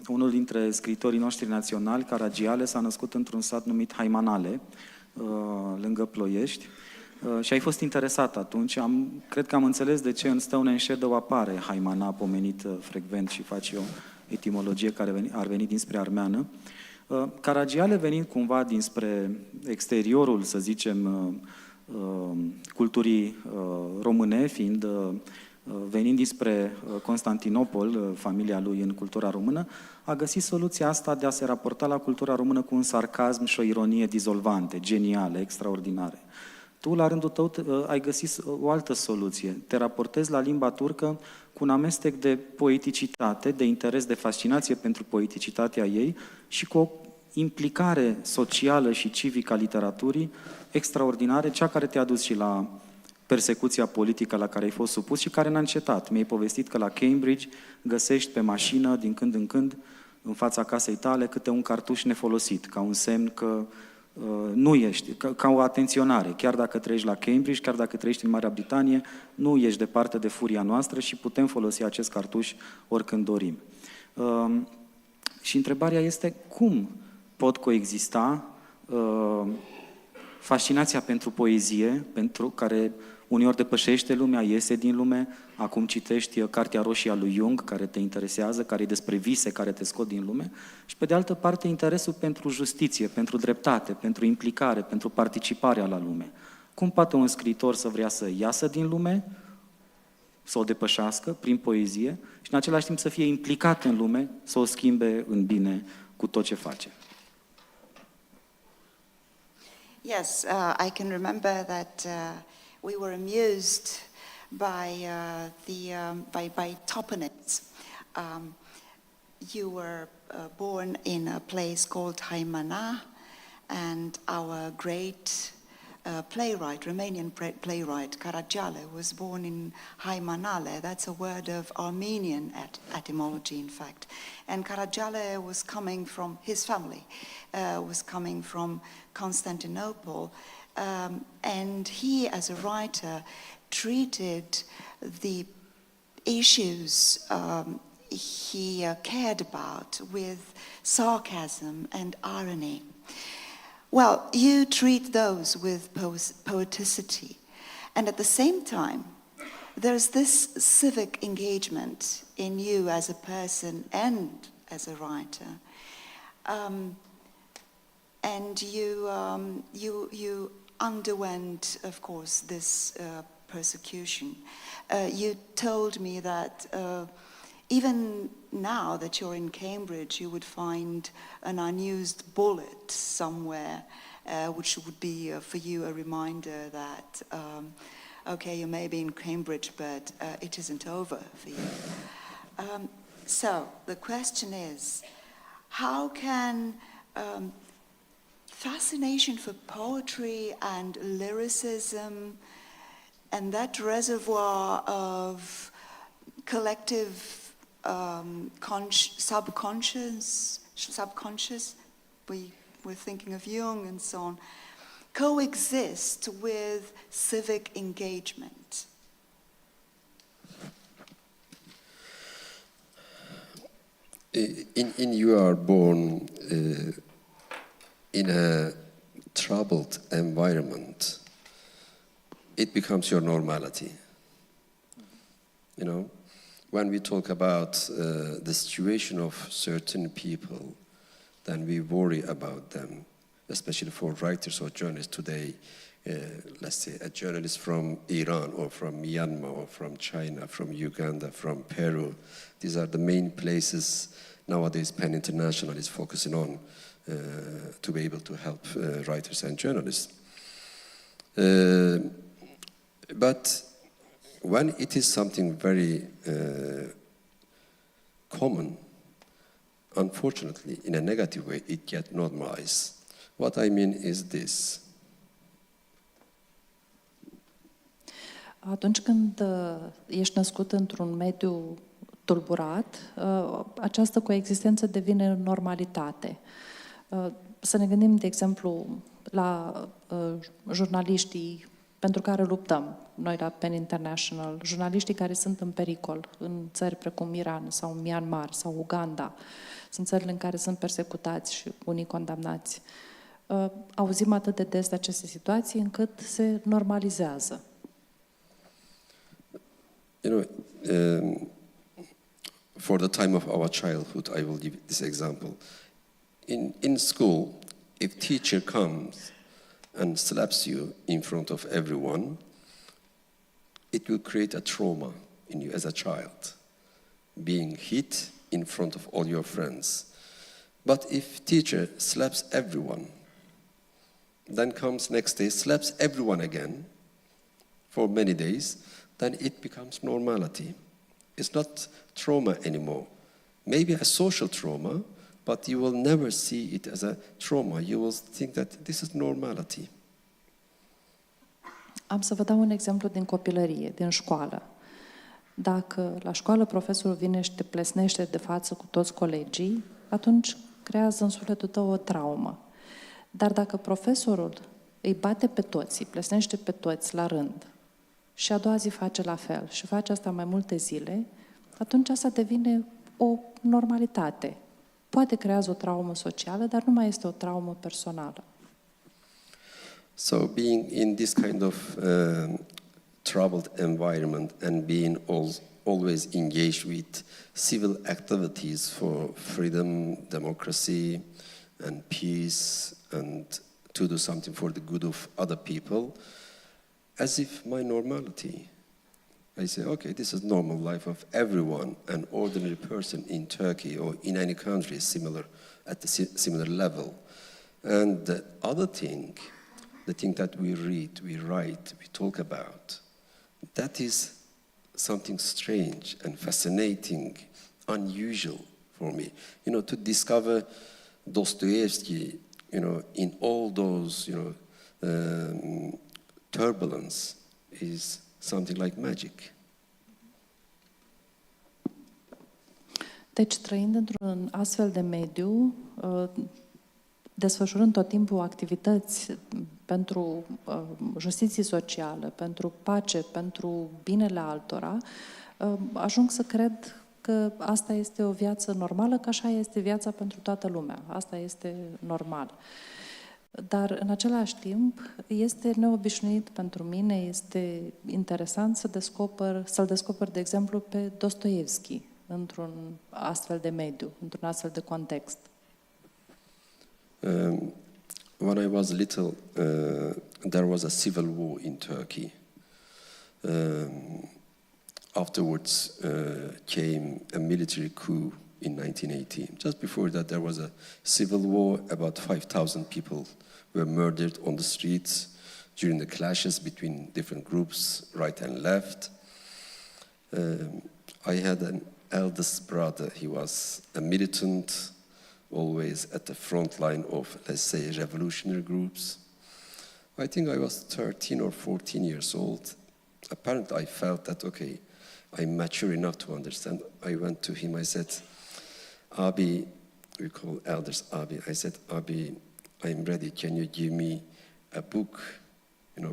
Unul dintre scriitorii noștri naționali, Caragiale, s-a născut într-un sat numit Haimanale, lângă Ploiești. Și ai fost interesat atunci. Cred că am înțeles de ce în Stone and Shadow apare Haimana pomenit frecvent și face o etimologie care ar veni dinspre armeană. Caragiale venind cumva dinspre exteriorul, să zicem, culturii române, venind dinspre Constantinopol, familia lui în cultura română, a găsit soluția asta de a se raporta la cultura română cu un sarcasm și o ironie dizolvante, geniale, extraordinare. Tu, la rândul tău, ai găsit o altă soluție. Te raportezi la limba turcă cu un amestec de poeticitate, de interes, de fascinație pentru poeticitatea ei și cu o implicare socială și civică a literaturii extraordinare, cea care te-a dus și la persecuția politică la care ai fost supus și care n-a încetat. Mi-ai povestit că la Cambridge găsești pe mașină, din când în când, în fața casei tale, câte un cartuș nefolosit, ca un semn că nu ești, ca o atenționare. Chiar dacă trăiești la Cambridge, chiar dacă trăiești în Marea Britanie, nu ești departe de furia noastră și putem folosi acest cartuș oricând dorim. Și întrebarea este cum pot coexista fascinația pentru poezie, pentru care uneori depășește lumea, iese din lume, acum citești Cartea Roșie a lui Jung, care te interesează, care e despre vise, care te scot din lume, și pe de altă parte interesul pentru justiție, pentru dreptate, pentru implicare, pentru participarea la lume. Cum poate un scriitor să vrea să iasă din lume, să o depășească prin poezie și în același timp să fie implicat în lume, să o schimbe în bine cu tot ce face? Yes, I can remember that we were amused by by toponyms. You were born in a place called Haimana, and our great playwright, Romanian playwright, Caracale, was born in Haimanale. That's a word of Armenian etymology, in fact. And Caracale was coming from, his family was coming from Constantinople. And he, as a writer, treated the issues he cared about with sarcasm and irony. Well, you treat those with poeticity. And at the same time, there's this civic engagement in you as a person and as a writer. And you underwent, of course, this persecution. You told me that even now that you're in Cambridge, you would find an unused bullet somewhere, which would be for you a reminder that, okay, you may be in Cambridge, but it isn't over for you. So the question is, how can fascination for poetry and lyricism and that reservoir of collective subconscious, we're thinking of Jung and so on, coexist with civic engagement? You are born in a troubled environment. It becomes your normality. You know, when we talk about the situation of certain people, then we worry about them, especially for writers or journalists today. Let's say a journalist from Iran or from Myanmar or from China, from Uganda, from Peru. These are the main places nowadays PEN International is focusing on to be able to help writers and journalists. But when it is something very common, unfortunately, in a negative way, it gets normalized. What I mean is this. Atunci când ești născut într-un mediu tulburat, această coexistență devine normalitate. Să ne gândim, de exemplu, la jurnaliștii pentru care luptăm, noi la PEN International, jurnaliștii care sunt în pericol în țări precum Iran sau Myanmar sau Uganda, sunt țările în care sunt persecutați și unii condamnați. Auzim atât de des de aceste situații încât se normalizează. You know, for the time of our childhood, I will give this example. In school, if teacher comes and slaps you in front of everyone, it will create a trauma in you as a child, being hit in front of all your friends. But if teacher slaps everyone, then comes next day, slaps everyone again for many days, then it becomes normality. It's not trauma anymore. Maybe a social trauma, but you will never see it as a trauma. You will think that this is normality. Am să vă dau un exemplu din copilărie, din școală. Dacă la școală profesorul vine și te plesnește de față cu toți colegii, atunci creează în sufletul tău o traumă. Dar dacă profesorul îi bate pe toți, îi plesnește pe toți la rând, și a doua zi face la fel și face asta mai multe zile, atunci asta devine o normalitate. Poate creează o traumă socială, dar nu mai este o traumă personală. So being in this kind of troubled environment and being always engaged with civil activities for freedom, democracy and peace and to do something for the good of other people, as if my normality. I say, okay, this is normal life of everyone, an ordinary person in Turkey or in any country similar, at the similar level. And the other thing, the thing that we read, we write, we talk about, that is something strange and fascinating, unusual for me. You know, to discover Dostoevsky, you know, in all those, you know, turbulence is something like magic. Deci, trăind într-un astfel de mediu, desfășurând tot timpul activități pentru justiție socială, pentru pace, pentru binele altora, ajung să cred că asta este o viață normală, că așa este viața pentru toată lumea. Asta este normal. Dar, în același timp, este neobișnuit pentru mine, este interesant să-l descoper, de exemplu, pe Dostoevski într-un astfel de mediu, într-un astfel de context. When I was little, there was a civil war in Turkey. Afterwards came a military coup in 1980. Just before that, there was a civil war. About 5,000 people were murdered on the streets during the clashes between different groups, right and left. I had an eldest brother. He was a militant, always at the front line of, let's say, revolutionary groups. I think I was 13 or 14 years old. Apparently, I felt that, okay, I'm mature enough to understand. I went to him, I said, Abi, we call elders Abi. I said, Abi, I'm ready. Can you give me a book,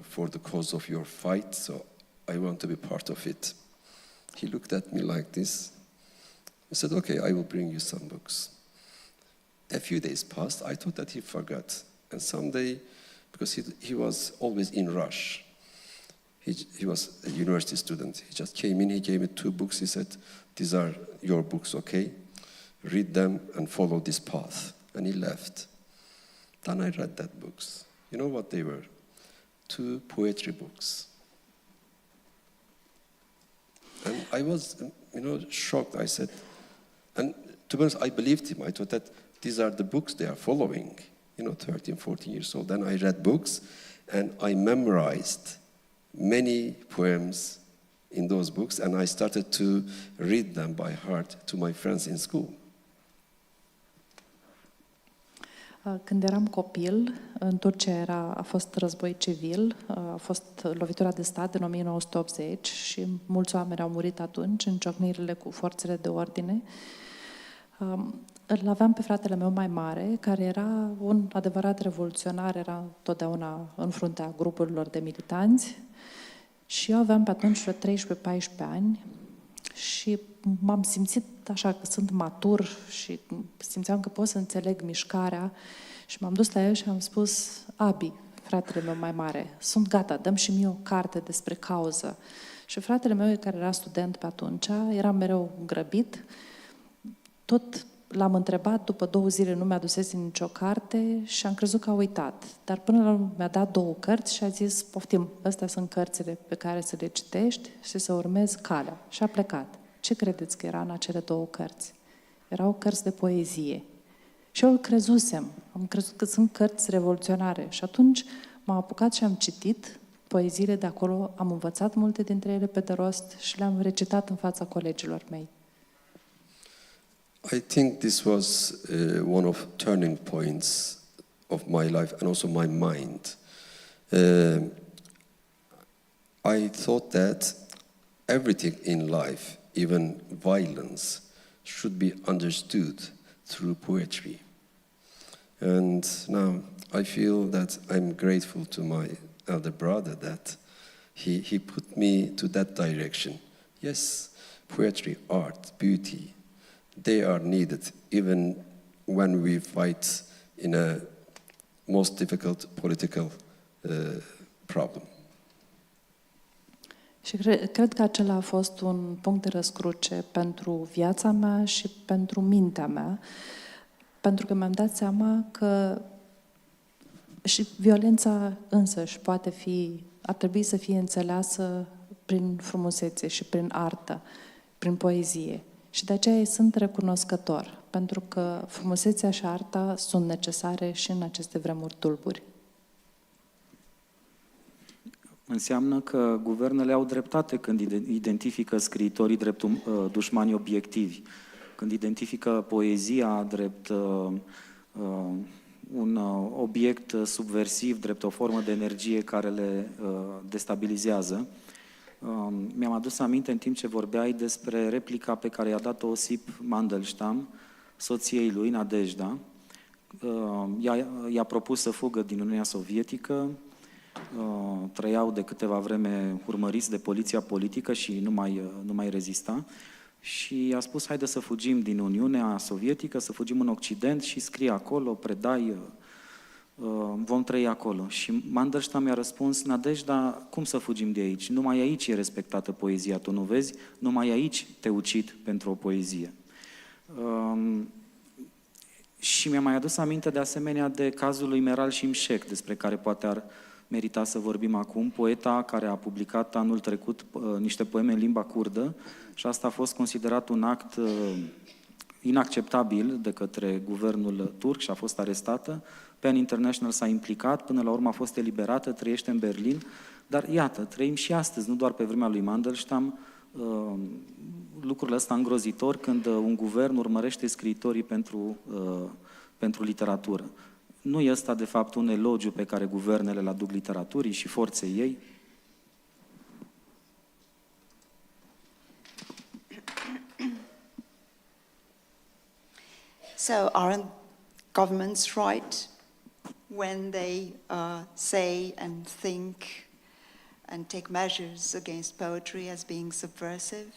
for the cause of your fight? So I want to be part of it. He looked at me like this. He said, okay, I will bring you some books. A few days passed. I thought that he forgot. And someday, because he was always in rush, he was a university student. He just came in, he gave me 2 books. He said, these are your books, okay? Read them and follow this path. And he left. Then I read that books. You know what they were? 2 poetry books. And I was, shocked. I said, and to be honest, I believed him. I thought that these are the books they are following, 13, 14 years old. Then I read books, and I memorized many poems in those books, and I started to read them by heart to my friends in school. Când eram copil, în Turcia a fost război civil, a fost lovitura de stat în 1980 și mulți oameni au murit atunci în ciocnirile cu forțele de ordine. Îl aveam pe fratele meu mai mare, care era un adevărat revoluționar, era totdeauna în fruntea grupurilor de militanți și eu aveam pe atunci vreo 13-14 ani și m-am simțit așa că sunt matur și simțeam că pot să înțeleg mișcarea și m-am dus la el și am spus, Abi, fratele meu mai mare, sunt gata, dăm și mie o carte despre cauză. Și fratele meu, care era student pe atunci, era mereu grăbit, tot l-am întrebat, după 2 zile nu mi-adusese nicio carte și am crezut că a uitat. Dar până la urmă mi-a dat 2 cărți și a zis, poftim, astea sunt cărțile pe care să le citești și să urmezi calea. Și a plecat. Ce credeți că era în acele 2 cărți? Erau cărți de poezie. Și eu îl crezusem. Am crezut că sunt cărți revoluționare. Și atunci m-am apucat și am citit poeziile de acolo, am învățat multe dintre ele pe de rost și le-am recitat în fața colegilor mei. I think this was one of turning points of my life and also my mind. I thought that everything in life, even violence, should be understood through poetry. And now I feel that I'm grateful to my elder brother that he put me to that direction. Yes, poetry, art, beauty, they are needed even when we fight in a most difficult political problem. Și cred că acela a fost un punct de răscruce pentru viața mea și pentru mintea mea, pentru că mi-am dat seama că și violența însăși ar trebui să fie înțeleasă prin frumusețe și prin artă, prin poezie. Și de aceea sunt recunoscător, pentru că frumusețea și arta sunt necesare și în aceste vremuri tulburi. Înseamnă că guvernele au dreptate când identifică scriitorii drept dușmani obiectivi, când identifică poezia drept un un obiect subversiv, drept o formă de energie care le destabilizează. Mi-am adus aminte în timp ce vorbeai despre replica pe care i-a dat-o Osip Mandelstam, soției lui, Nadejda. I-a propus să fugă din Uniunea Sovietică, trăiau de câteva vreme urmăriți de poliția politică și nu mai rezista. Și i-a spus, haide să fugim din Uniunea Sovietică, să fugim în Occident și scrie acolo, predai, vom trăi acolo. Și Mandelstam mi-a răspuns, Nadejda, cum să fugim de aici? Numai aici e respectată poezia, tu nu vezi? Numai aici te ucid pentru o poezie. Și mi-a mai adus aminte de asemenea de cazul lui Meral Şimşek, despre care poate ar merita să vorbim acum, poeta care a publicat anul trecut niște poeme în limba kurdă și asta a fost considerat un act inacceptabil de către guvernul turc și a fost arestată. PEN International s-a implicat, până la urmă a fost eliberată, trăiește în Berlin, dar iată, trăim și astăzi, nu doar pe vremea lui Mandelstam, lucrul ăsta îngrozitor când un guvern urmărește scriitorii pentru literatură. Nu e ăsta, de fapt, un elogiu pe care guvernele îl aduc literaturii și forței ei? So aren't governments right when they say and think and take measures against poetry as being subversive?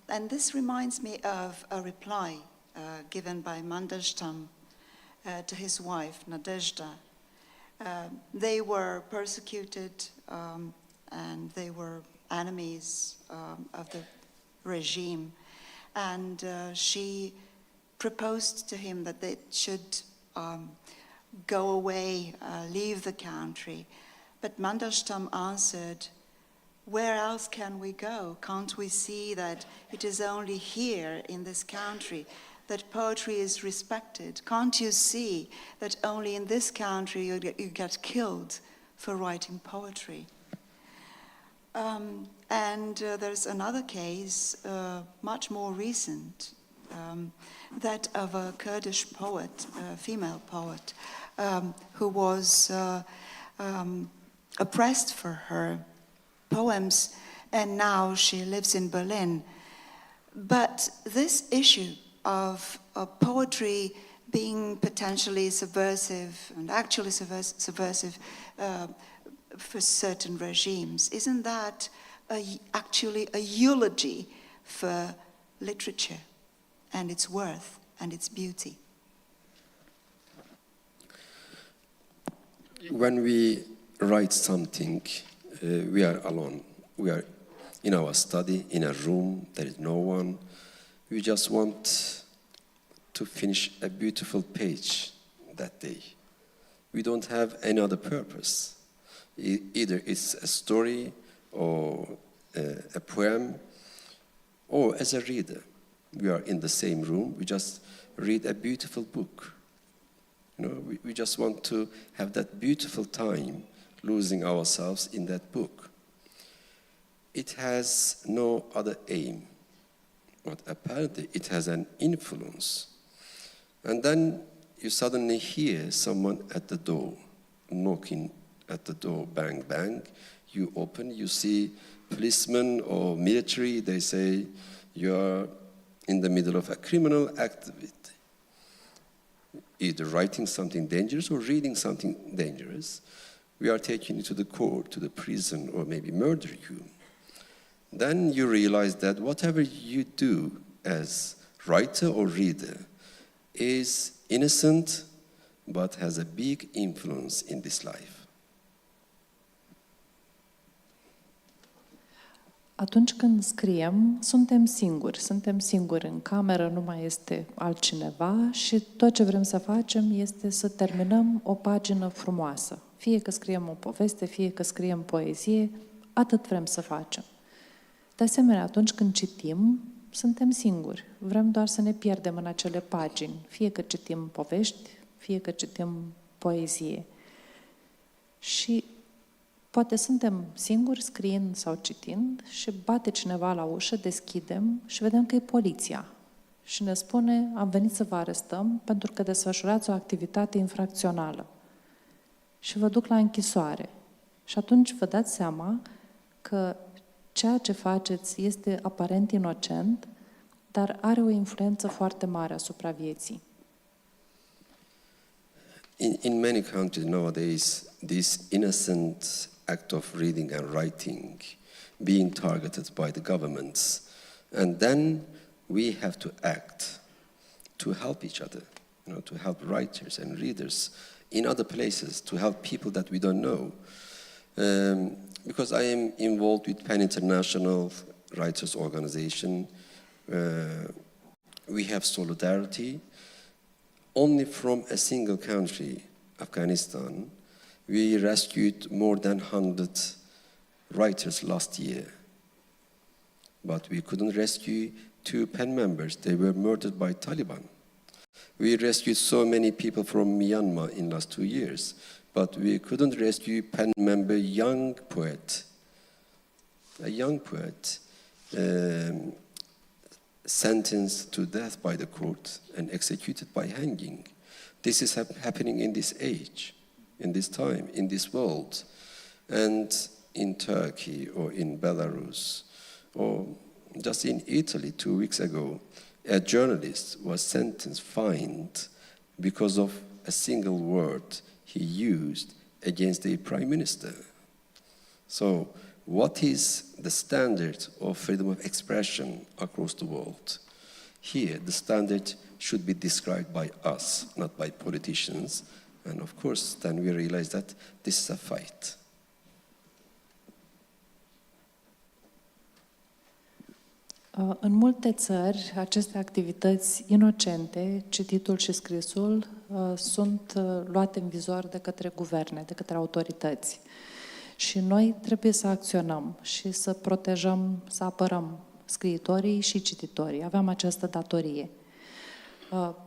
And this reminds me of a reply given by Mandelstam to his wife, Nadezhda. They were persecuted and they were enemies of the regime. And she proposed to him that they should go away, leave the country. But Mandelstam answered, where else can we go? Can't we see that it is only here in this country that poetry is respected? Can't you see that only in this country you get killed for writing poetry? And there's another case, much more recent, that of a Kurdish poet, a female poet, who was oppressed for her poems, and now she lives in Berlin. But this issue of poetry being potentially subversive and actually subversive for certain regimes, isn't that actually a eulogy for literature and its worth and its beauty? When we write something, we are alone. We are in our study, in a room, there is no one. We just want to finish a beautiful page that day. We don't have any other purpose. Either it's a story or a poem, or as a reader. We are in the same room, we just read a beautiful book. You know, we just want to have that beautiful time losing ourselves in that book. It has no other aim, but apparently it has an influence. And then you suddenly hear someone at the door, knocking at the door, bang, bang. You open, you see policemen or military, they say you are in the middle of a criminal activity. Either writing something dangerous or reading something dangerous. We are taking you to the court, to the prison, or maybe murder you. Then you realize that whatever you do as writer or reader is innocent, but has a big influence in this life. Atunci când scriem, suntem singuri în cameră, nu mai este altcineva și tot ce vrem să facem este să terminăm o pagină frumoasă. Fie că scriem o poveste, fie că scriem poezie, atât vrem să facem. De asemenea, atunci când citim, suntem singuri. Vrem doar să ne pierdem în acele pagini, fie că citim povești, fie că citim poezie. Și poate suntem singuri scriind sau citind și bate cineva la ușă, deschidem și vedem că e poliția. și ne spune: am venit să vă arestăm pentru că desfășurați o activitate infracțională și vă duc la închisoare. Și atunci vă dați seama că ceea ce faceți este aparent inocent, dar are o influență foarte mare asupra vieții. In many countries nowadays, this innocent act of reading and writing being targeted by the governments, and then we have to act to help each other, to help writers and readers in other places, to help people that we don't know. Because I am involved with PEN International Writers Organization, we have solidarity. Only from a single country, Afghanistan, we rescued more than 100 writers last year. But we couldn't rescue 2 PEN members. They were murdered by Taliban. We rescued so many people from Myanmar in the last 2 years, but we couldn't rescue PEN member a young poet sentenced to death by the court and executed by hanging. This is happening in this age, in this time, in this world. And in Turkey or in Belarus or just in Italy 2 weeks ago, a journalist was sentenced, fined, because of a single word he used against the prime minister. So, what is the standard of freedom of expression across the world? Here, the standard should be described by us, not by politicians. And of course, then we realize that this is a fight. În multe țări, aceste activități inocente, cititul și scrisul, sunt luate în vizor de către guverne, de către autorități. Și noi trebuie să acționăm și să protejăm, să apărăm scriitorii și cititorii. Avem această datorie.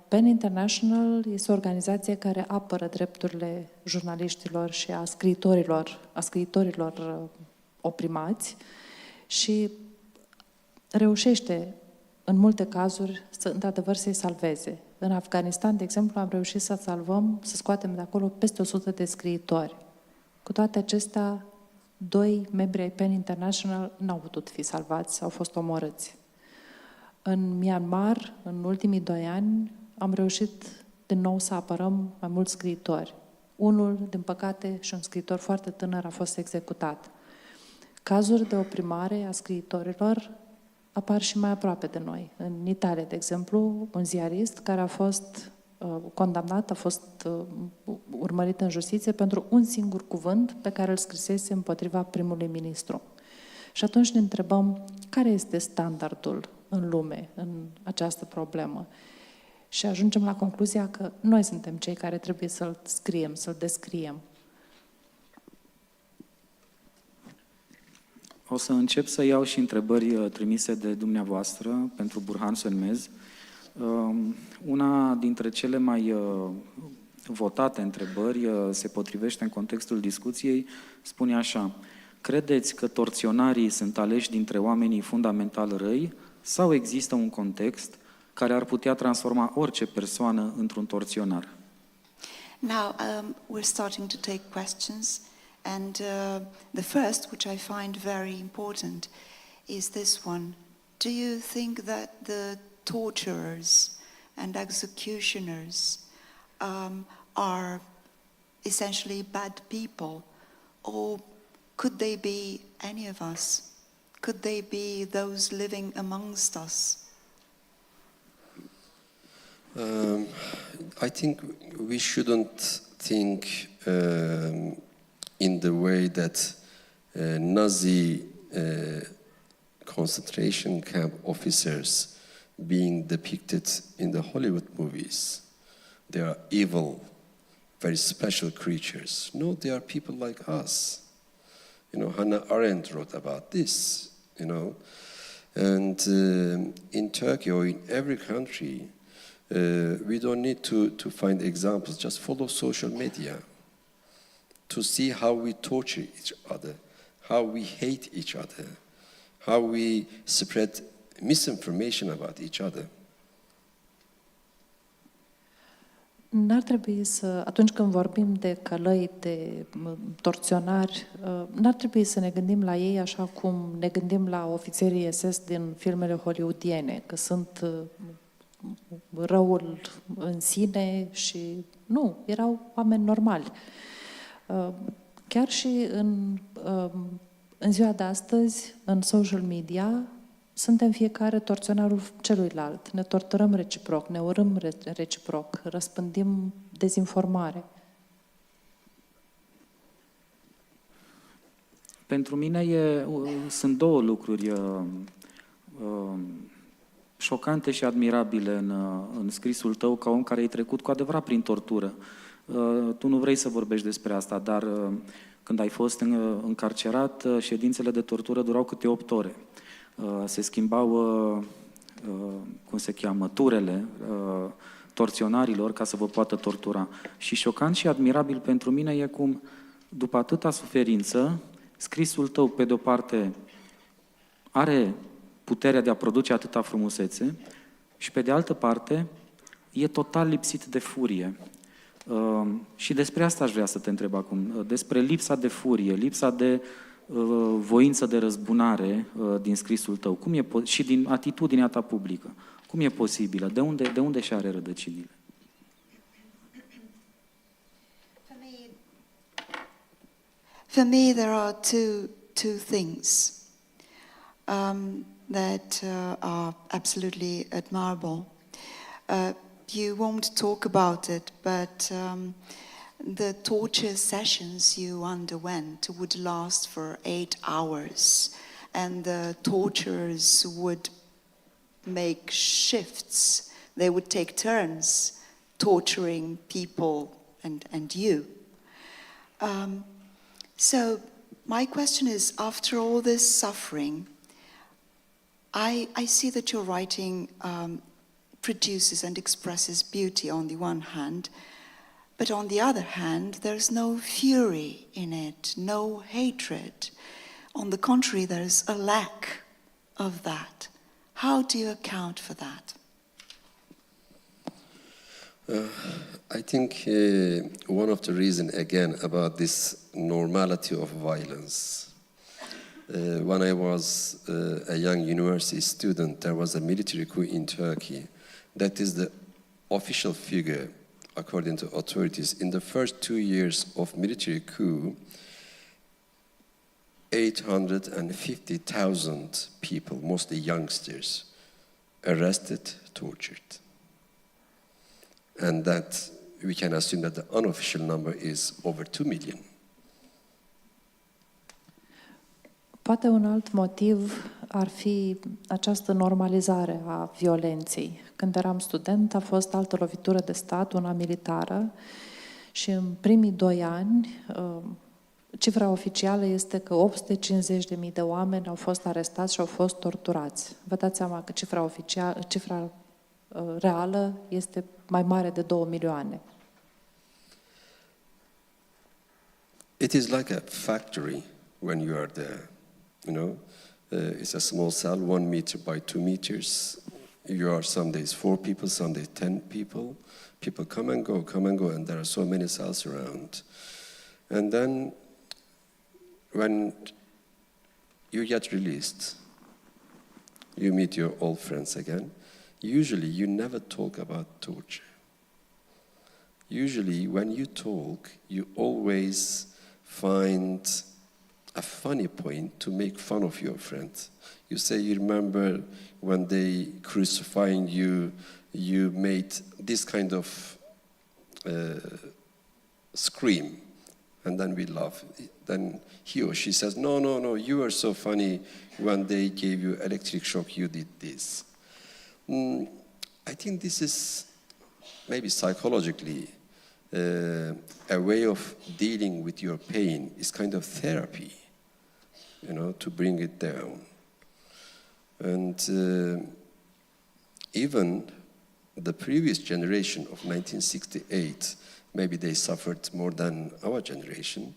PEN International este o organizație care apără drepturile jurnaliștilor și a scriitorilor oprimați și reușește în multe cazuri într-adevăr să-i salveze. În Afganistan, de exemplu, am reușit să scoatem de acolo peste 100 de scriitori. Cu toate acestea, 2 membri ai PEN International n-au putut fi salvați, au fost omorâți. În Myanmar, în ultimii 2 ani, am reușit din nou să apărăm mai mulți scriitori. Unul, din păcate, și un scriitor foarte tânăr a fost executat. Cazuri de oprimare a scriitorilor apar și mai aproape de noi. În Italia, de exemplu, un ziarist care a fost condamnat, a fost urmărit în justiție pentru un singur cuvânt pe care îl scrisese împotriva primului ministru. Și atunci ne întrebăm care este standardul în lume, în această problemă. Și ajungem la concluzia că noi suntem cei care trebuie să-l scriem, să-l descriem. O să încep să iau și întrebări trimise de dumneavoastră pentru Burhan Sönmez. Una dintre cele mai votate întrebări se potrivește în contextul discuției, spune așa: credeți că torționarii sunt aleși dintre oamenii fundamental răi sau există un context care ar putea transforma orice persoană într-un torționar? Now we're starting to take questions, and the first, which I find very important, is this one. Do you think that the torturers and executioners are essentially bad people, or could they be any of us? Could they be those living amongst us? I think we shouldn't think in the way that Nazi concentration camp officers being depicted in the Hollywood movies. They are evil, very special creatures. No, they are people like us. Hannah Arendt wrote about this, And in Turkey or in every country, we don't need to find examples. Just follow social media to see how we torture each other, how we hate each other, how we spread misinformation about each other. N-ar trebui să, atunci când vorbim de călăi, de torționari, n-ar trebui să ne gândim la ei așa cum ne gândim la ofițerii SS din filmele hollywoodiene, că sunt răul în sine și nu, erau oameni normali. Chiar și în ziua de astăzi, în social media, suntem fiecare torționarul celuilalt. Ne torturăm reciproc, ne urâm reciproc, răspândim dezinformare. Pentru mine sunt două lucruri șocante și admirabile în scrisul tău, ca om care ai trecut cu adevărat prin tortură. Tu nu vrei să vorbești despre asta, dar când ai fost încarcerat, ședințele de tortură durau câte 8 ore. Se schimbau, cum se cheamă, turele torționarilor ca să vă poată tortura. Și șocant și admirabil pentru mine e cum, după atâta suferință, scrisul tău, pe de-o parte, are puterea de a produce atâta frumusețe și, pe de altă parte, e total lipsit de furie. Și despre asta aș vrea să te întreb acum, despre lipsa de furie, lipsa de voință de răzbunare din scrisul tău, cum e și din atitudinea ta publică. Cum e posibilă? De unde și are rădăcinile? For me, there are two things that are absolutely admirable. You won't talk about it, but the torture sessions you underwent would last for 8 hours, and the torturers would make shifts. They would take turns torturing people and you. So my question is, after all this suffering, I see that your writing produces and expresses beauty on the one hand, but on the other hand, there's no fury in it, no hatred. On the contrary, there's a lack of that. How do you account for that? I think one of the reasons, again, about this normality of violence. When I was a young university student, there was a military coup in Turkey. That is the official figure, according to authorities. In the first 2 years of military coup, 850,000 people, mostly youngsters, arrested, tortured. And that we can assume that the unofficial number is over 2 million. Poate un alt motiv ar fi această normalizare a violenței. Când eram student, a fost altă lovitură de stat, una militară, și în primii 2 ani, cifra oficială este că 850.000 de oameni au fost arestați și au fost torturați. Vă dați seama că cifra reală este mai mare de 2 milioane. It is like a factory when you are there. You know, it's a small cell, 1 meter by 2 meters. You are some days 4 people, some days 10 people. People come and go, and there are so many cells around. And then, when you get released, you meet your old friends again. Usually, you never talk about torture. Usually, when you talk, you always find a funny point to make fun of your friend. You say, you remember when they crucifying you, you made this kind of scream, and then we laugh. Then he or she says, no, you were so funny when they gave you electric shock, you did this. I think this is maybe psychologically a way of dealing with your pain. It's kind of therapy, you know, to bring it down. And even the previous generation of 1968, maybe they suffered more than our generation.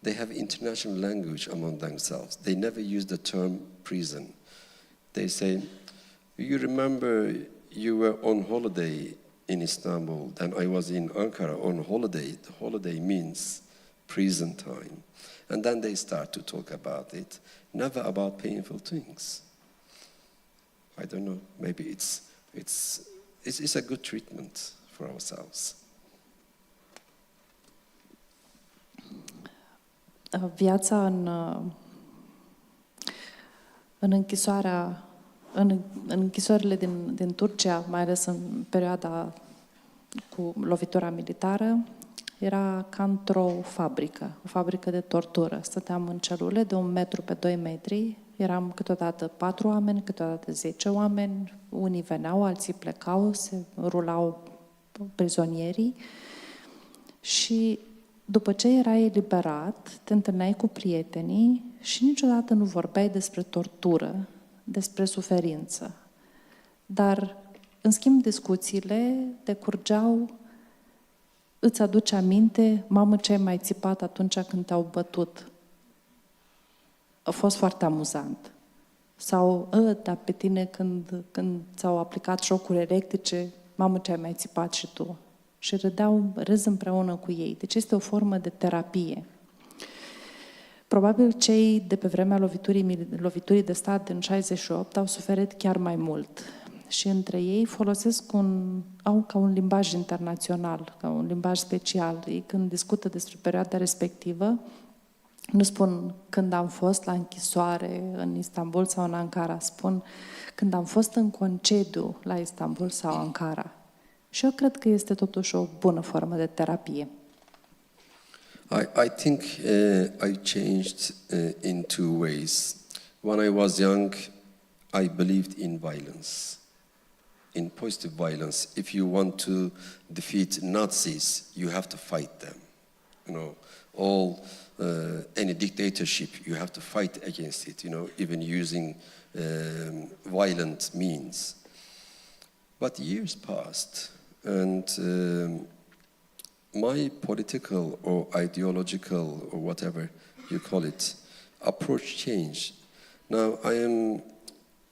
They have international language among themselves. They never use the term prison. They say, you remember you were on holiday in Istanbul. Then I was in Ankara on holiday. The holiday means prison time. And then they start to talk about it, never about painful things. I don't know, maybe it's a good treatment for ourselves. Viața în închisoarele din Turcia, mai ales în perioada cu lovitura militară, era ca într-o fabrică, o fabrică de tortură. Stăteam în celule de 1 metru pe 2 metri, eram câteodată 4 oameni, câteodată 10 oameni, unii veneau, alții plecau, se rulau prizonierii și după ce erai eliberat, te întâlneai cu prietenii și niciodată nu vorbeai despre tortură, despre suferință. Dar, în schimb, discuțiile decurgeau, îți aduce aminte, mamă, ce ai mai țipat atunci când te-au bătut. A fost foarte amuzant. Sau, dar pe tine când ți-au aplicat șocuri electrice, mamă, ce ai mai țipat și tu. Și râs împreună cu ei. Deci este o formă de terapie. Probabil cei de pe vremea loviturii de stat din 68 au suferit chiar mai mult. Și între ei au ca un limbaj internațional, ca un limbaj special. Ei când discută despre perioada respectivă, nu spun când am fost la închisoare în Istanbul sau în Ankara, spun când am fost în concediu la Istanbul sau Ankara. Și eu cred că este totuși o bună formă de terapie. I think I changed in 2 ways. When I was young, I believed in violence, in positive violence. If you want to defeat Nazis, you have to fight them. Any dictatorship, you have to fight against it, even using violent means. But years passed, and my political or ideological or whatever you call it, approach changed. Now I am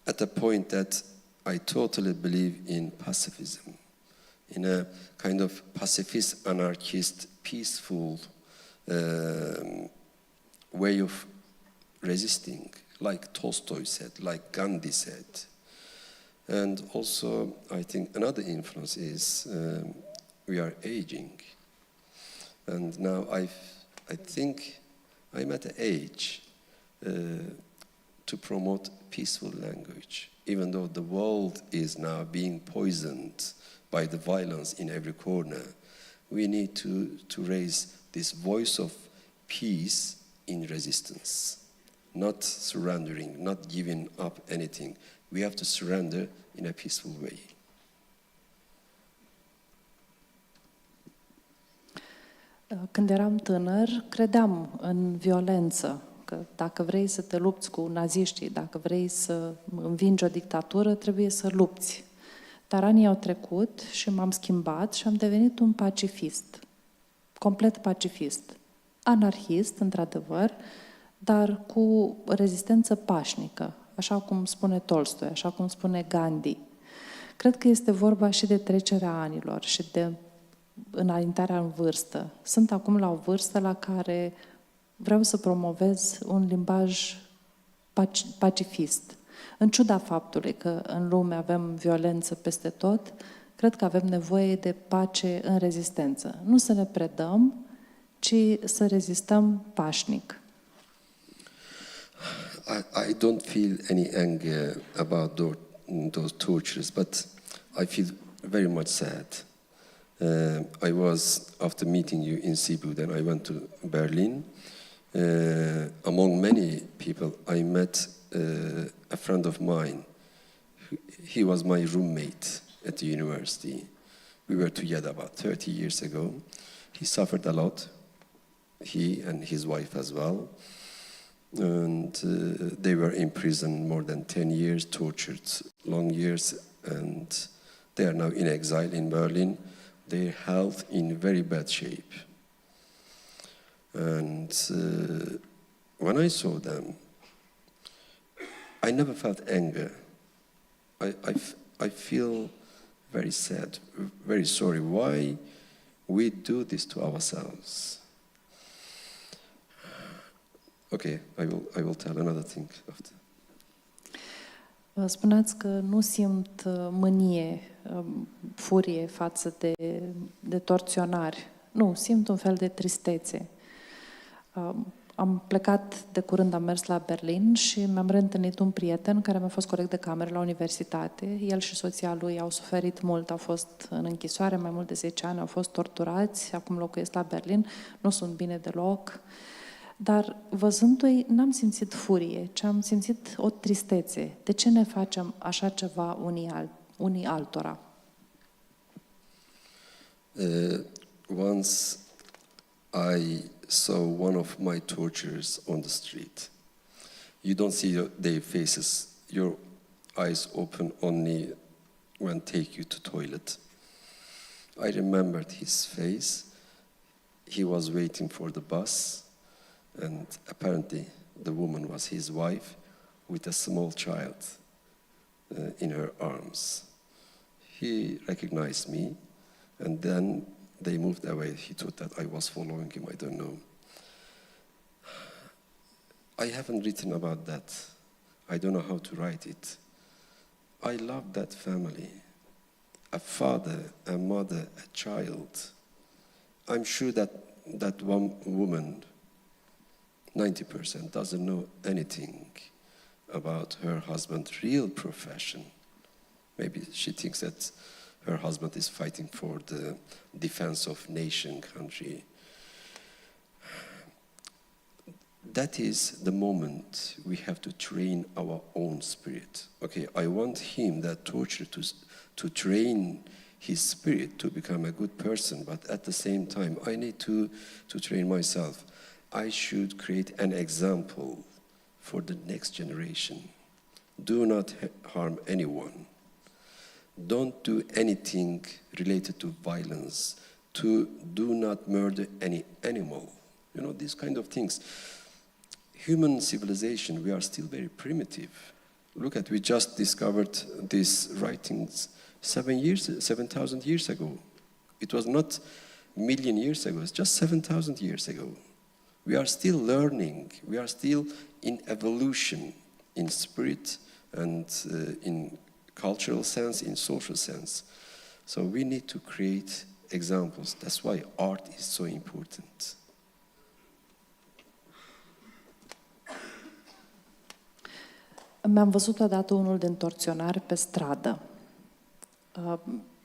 at a point that I totally believe in pacifism, in a kind of pacifist, anarchist, peaceful way of resisting, like Tolstoy said, like Gandhi said. And also, I think another influence is we are aging. And now I think I'm at an age to promote peaceful language. Even though the world is now being poisoned by the violence in every corner, we need to raise this voice of peace in resistance. Not surrendering, not giving up anything. We have to surrender in a peaceful way. Când eram tânăr, credeam în violență, că dacă vrei să te lupți cu naziștii, dacă vrei să învingi o dictatură, trebuie să lupți. Dar anii au trecut și m-am schimbat și am devenit un pacifist, complet pacifist. Anarhist, într-adevăr, dar cu rezistență pașnică, așa cum spune Tolstoi, așa cum spune Gandhi. Cred că este vorba și de trecerea anilor și de înaintarea în vârstă. Sunt acum la o vârstă la care vreau să promovez un limbaj pacifist. În ciuda faptului că în lume avem violență peste tot, cred că avem nevoie de pace în rezistență. Nu să ne predăm, ci să rezistăm pașnic. I don't feel any anger about those tortures, but I feel very much sad. I was, after meeting you in Cebu, then I went to Berlin. Among many people, I met a friend of mine. He was my roommate at the university. We were together about 30 years ago. He suffered a lot, he and his wife as well. And they were in prison more than 10 years, tortured long years, and they are now in exile in Berlin. Their health in very bad shape. And when I saw them, I never felt anger. I feel very sad, very sorry. Why we do this to ourselves? Okay, I will tell another thing after. Spuneați că nu simt mânie, furie față de torționari. Nu, simt un fel de tristețe. Am plecat de curând, am mers la Berlin și mi-am reîntâlnit un prieten care mi-a fost coleg de cameră la universitate. El și soția lui au suferit mult, au fost în închisoare mai mult de 10 ani, au fost torturați, acum locuiesc la Berlin, nu sunt bine deloc. Dar văzându-i, n-am simțit furie, ci am simțit o tristețe. De ce ne facem așa ceva unii altora? Once I saw one of my torturers on the street. You don't see their faces. Your eyes open only when take you to toilet. I remembered his face. He was waiting for the bus, and apparently the woman was his wife with a small child in her arms. He recognized me, and then they moved away. He thought that I was following him, I don't know. I haven't written about that. I don't know how to write it. I love that family. A father, a mother, a child. I'm sure that one woman, 90%, doesn't know anything about her husband's real profession. Maybe she thinks that her husband is fighting for the defense of nation, country. That is the moment we have to train our own spirit. Okay, I want him, that torture, to train his spirit to become a good person, but at the same time, I need to train myself. I should create an example for the next generation. Do not harm anyone. Don't do anything related to violence. Do not murder any animal. You know, these kind of things. Human civilization, we are still very primitive. Look at, we just discovered these writings 7,000 years ago. It was not a million years ago, it's just 7,000 years ago. We are still learning. We are still in evolution, in spirit and in cultural sense, in social sense. So we need to create examples. That's why art is so important. Mi-am văzut odată unul din torționari pe stradă.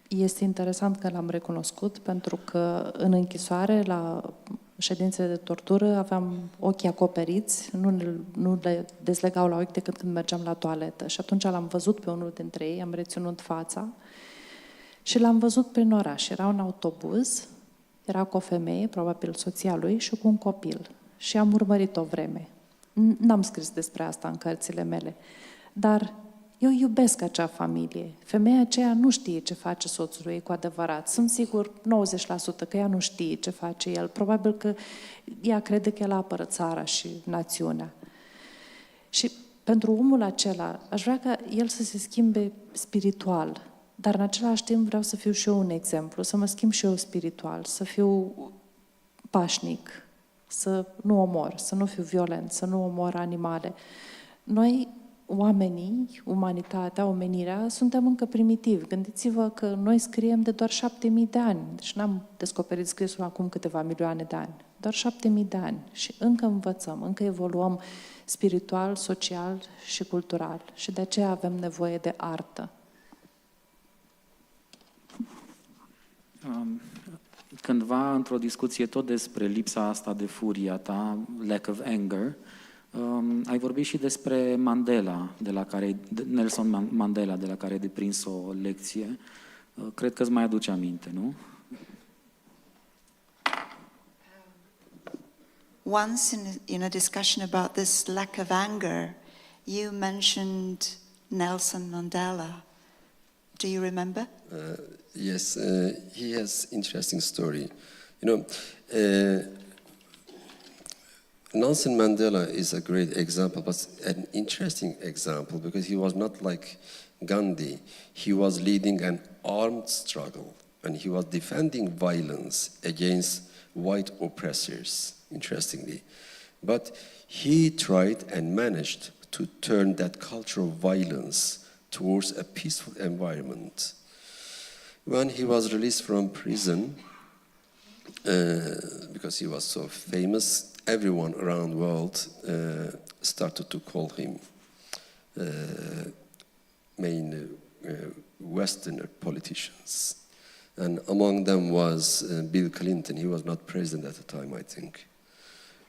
Este interesant că l-am recunoscut pentru că în închisoare, la ședințele de tortură, aveam ochii acoperiți, nu le dezlegau la ochi decât când mergeam la toaletă. Și atunci l-am văzut pe unul dintre ei, am reținut fața și l-am văzut prin oraș. Era un autobuz, era cu o femeie, probabil soția lui, și cu un copil. Și am urmărit o vreme. N-am scris despre asta în cărțile mele, dar eu iubesc acea familie. Femeia aceea nu știe ce face soțul ei cu adevărat. Sunt sigur 90% că ea nu știe ce face el. Probabil că ea crede că el apără țara și națiunea. Și pentru omul acela, aș vrea ca el să se schimbe spiritual, dar în același timp vreau să fiu și eu un exemplu, să mă schimb și eu spiritual, să fiu pașnic, să nu omor, să nu fiu violent, să nu omor animale. Noi, oamenii, umanitatea, omenirea, suntem încă primitivi. Gândiți-vă că noi scriem de doar 7.000 de ani. Deci n-am descoperit scrisul acum câteva milioane de ani. Doar 7.000 de ani. Și încă învățăm, încă evoluăm spiritual, social și cultural. Și de aceea avem nevoie de artă. Cândva, într-o discuție tot despre lipsa asta de furia ta, lack of anger, ai vorbit și despre Nelson Mandela, de la care ai deprins o lecție. Cred că îți mai aduce aminte, nu? Once in a discussion about this lack of anger, you mentioned Nelson Mandela. Do you remember? Yes, he has interesting story. You know, Nelson Mandela is a great example, but an interesting example because he was not like Gandhi, he was leading an armed struggle and he was defending violence against white oppressors, interestingly. But he tried and managed to turn that culture of violence towards a peaceful environment. When he was released from prison, because he was so famous, everyone around the world started to call him main Western politicians. And among them was Bill Clinton. He was not president at the time, I think.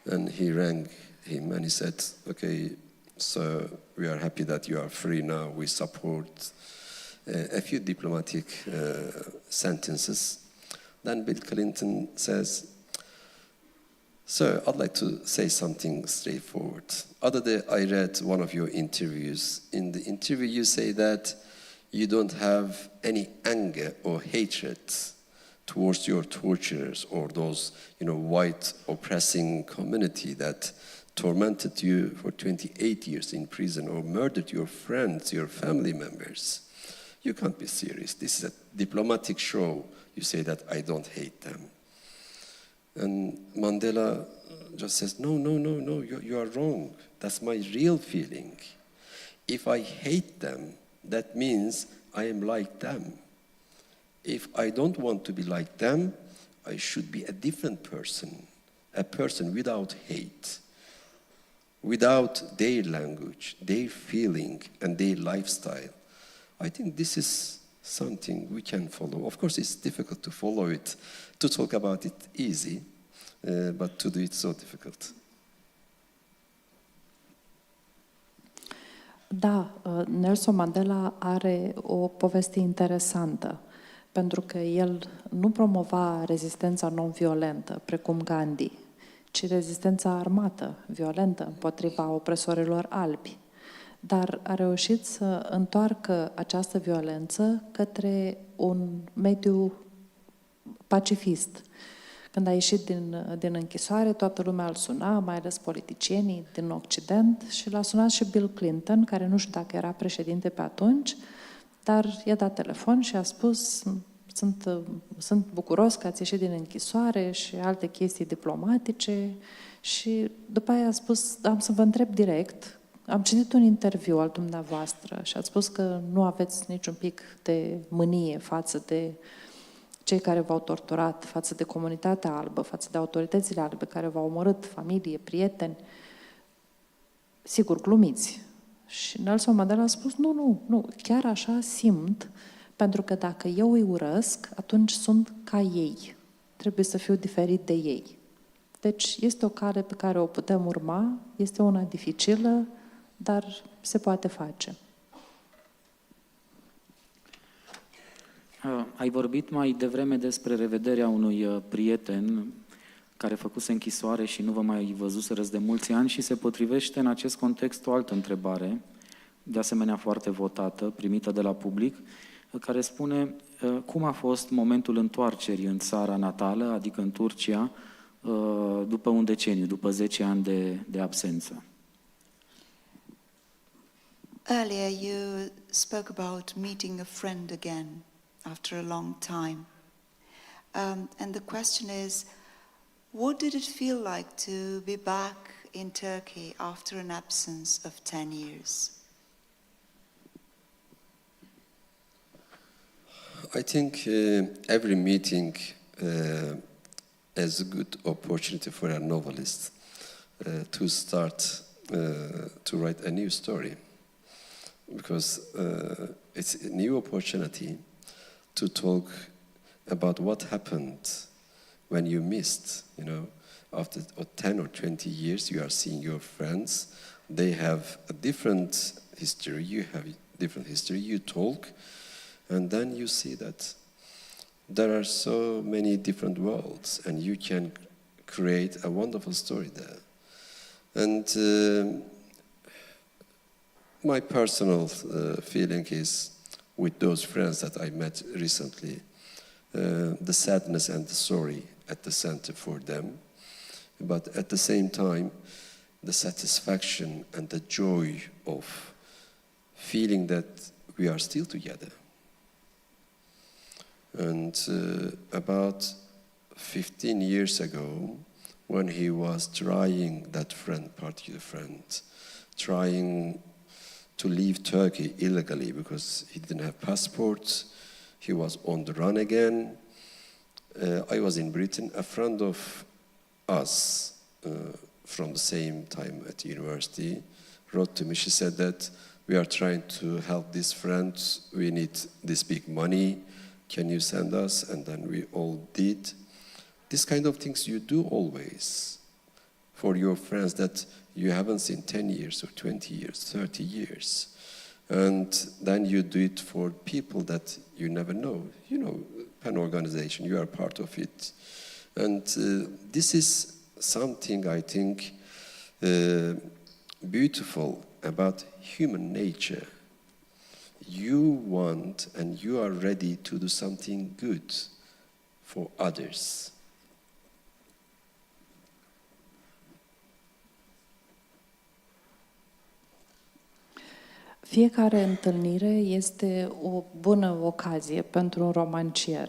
And he rang him and he said, okay, so we are happy that you are free now. We support a few diplomatic sentences. Then Bill Clinton says, sir, I'd like to say something straightforward. Other day I read one of your interviews. In the interview you say that you don't have any anger or hatred towards your torturers or those, white oppressing community that tormented you for 28 years in prison or murdered your friends, your family members. You can't be serious. This is a diplomatic show. You say that I don't hate them. And Mandela just says, no, you are wrong. That's my real feeling. If I hate them, that means I am like them. If I don't want to be like them, I should be a different person, a person without hate, without their language, their feeling, and their lifestyle. I think this is something we can follow. Of course, it's difficult to follow it. To talk about it easy, but to do it so difficult. Da, Nelson Mandela are o poveste interesantă, pentru că el nu promova rezistența non-violentă, precum Gandhi, ci rezistența armată, violentă, împotriva opresorilor albi. Dar a reușit să întoarcă această violență către un mediu pacifist. Când a ieșit din închisoare, toată lumea îl suna, mai ales politicienii din Occident, și l-a sunat și Bill Clinton, care nu știu dacă era președinte pe atunci, dar i-a dat telefon și a spus: sunt bucuros că ați ieșit din închisoare și alte chestii diplomatice. Și după aia a spus: am să vă întreb direct, am citit un interviu al dumneavoastră și ați spus că nu aveți niciun pic de mânie față de cei care v-au torturat, față de comunitatea albă, față de autoritățile albe care v-au omorât, familie, prieteni. Sigur, glumiți. Și Nelson Mandela a spus: nu, chiar așa simt, pentru că dacă eu îi urăsc, atunci sunt ca ei. Trebuie să fiu diferit de ei. Deci este o cale pe care o putem urma, este una dificilă, dar se poate face. Ai vorbit mai devreme despre revederea unui prieten care făcuse închisoare și nu vă mai văzuserăți de mulți ani și se potrivește în acest context o altă întrebare, de asemenea foarte votată, primită de la public, care spune: cum a fost momentul întoarcerii în țara natală, adică în Turcia, după un deceniu, după 10 ani de absență? Earlier you spoke about meeting a friend again after a long time. And the question is, what did it feel like to be back in Turkey after an absence of 10 years? I think every meeting is a good opportunity for a novelist to start to write a new story, because it's a new opportunity to talk about what happened when you missed, after 10 or 20 years you are seeing your friends, they have a different history, you have a different history, you talk, and then you see that there are so many different worlds and you can create a wonderful story there. And my personal feeling is, with those friends that I met recently, the sadness and the sorry at the center for them, but at the same time, the satisfaction and the joy of feeling that we are still together. And about 15 years ago, when he was trying, that friend, particular friend, trying to leave Turkey illegally because he didn't have passports, he was on the run again. I was in Britain. A friend of us from the same time at university wrote to me. She said that we are trying to help this friend. We need this big money. Can you send us? And then we all did. This kind of things you do always for your friends that you haven't seen 10 years or 20 years, 30 years. And then you do it for people that you never know. You know, an organization, you are part of it. And this is something I think beautiful about human nature. You want and you are ready to do something good for others. Fiecare întâlnire este o bună ocazie pentru un romancier.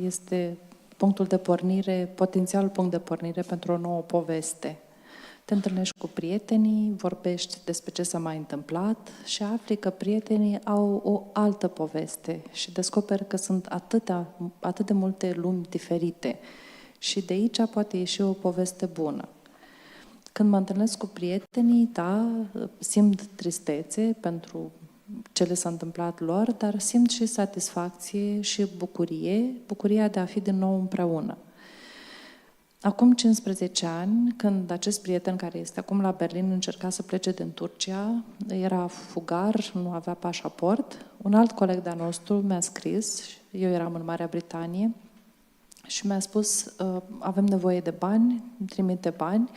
Este punctul de pornire, potențial punct de pornire pentru o nouă poveste. Te întâlnești cu prietenii, vorbești despre ce s-a mai întâmplat și afli că prietenii au o altă poveste și descoperi că sunt atât de multe lumi diferite și de aici poate ieși o poveste bună. Când mă întâlnesc cu prietenii, da, simt tristețe pentru ce le s-a întâmplat lor, dar simt și satisfacție și bucuria de a fi din nou împreună. Acum 15 ani, când acest prieten care este acum la Berlin încerca să plece din Turcia, era fugar, nu avea pașaport, un alt coleg de-al nostru mi-a scris, eu eram în Marea Britanie, și mi-a spus, avem nevoie de bani, îmi trimite bani,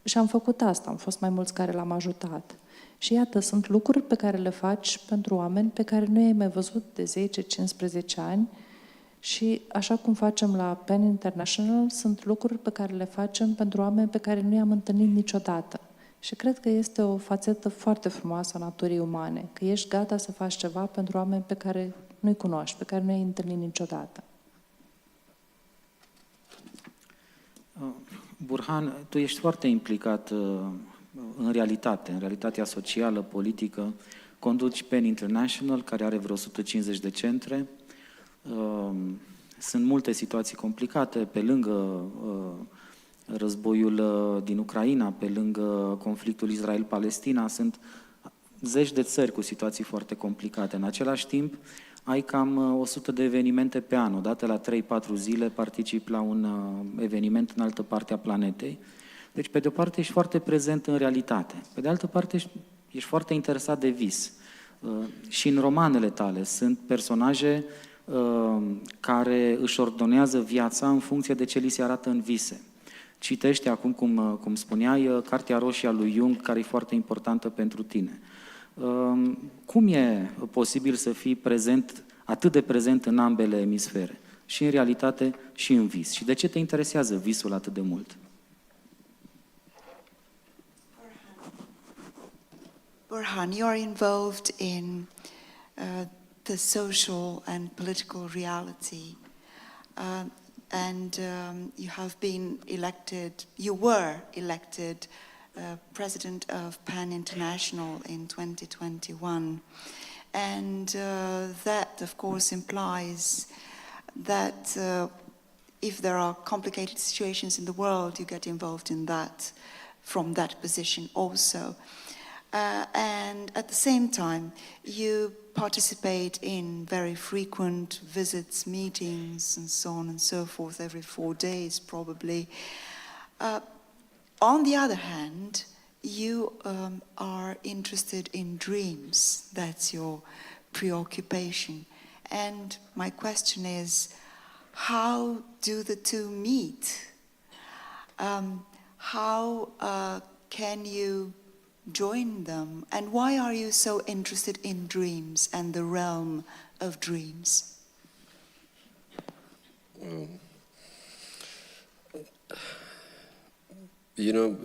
și am făcut asta, am fost mai mulți care l-am ajutat. Și iată, sunt lucruri pe care le faci pentru oameni pe care nu i-ai mai văzut de 10-15 ani și așa cum facem la PEN International, sunt lucruri pe care le facem pentru oameni pe care nu i-am întâlnit niciodată. Și cred că este o fațetă foarte frumoasă a naturii umane, că ești gata să faci ceva pentru oameni pe care nu-i cunoști, pe care nu i-ai întâlnit niciodată. Burhan, tu ești foarte implicat în realitatea socială, politică. Conduci PEN International, care are vreo 150 de centre. Sunt multe situații complicate, pe lângă războiul din Ucraina, pe lângă conflictul Israel-Palestina, sunt zeci de țări cu situații foarte complicate. În același timp, ai cam 100 de evenimente pe an. Odată la 3-4 zile participi la un eveniment în altă parte a planetei. Deci, pe de o parte, ești foarte prezent în realitate. Pe de altă parte, ești foarte interesat de vis. Și în romanele tale sunt personaje care își ordonează viața în funcție de ce li se arată în vise. Citește acum, cum spuneai, Cartea Roșie a lui Jung, care e foarte importantă pentru tine. Cum e posibil să fii prezent, atât de prezent în ambele emisfere? Și în realitate și în vis. Și de ce te interesează visul atât de mult? Burhan, you are involved in the social and political reality, and you have been elected. You were elected president of PAN International in 2021, and that, of course, implies that if there are complicated situations in the world, you get involved in that from that position also. And at the same time, you participate in very frequent visits, meetings, and so on and so forth, every 4 days probably. On the other hand, you are interested in dreams. That's your preoccupation. And my question is, how do the two meet? How can you join them? And why are you so interested in dreams and the realm of dreams? You know,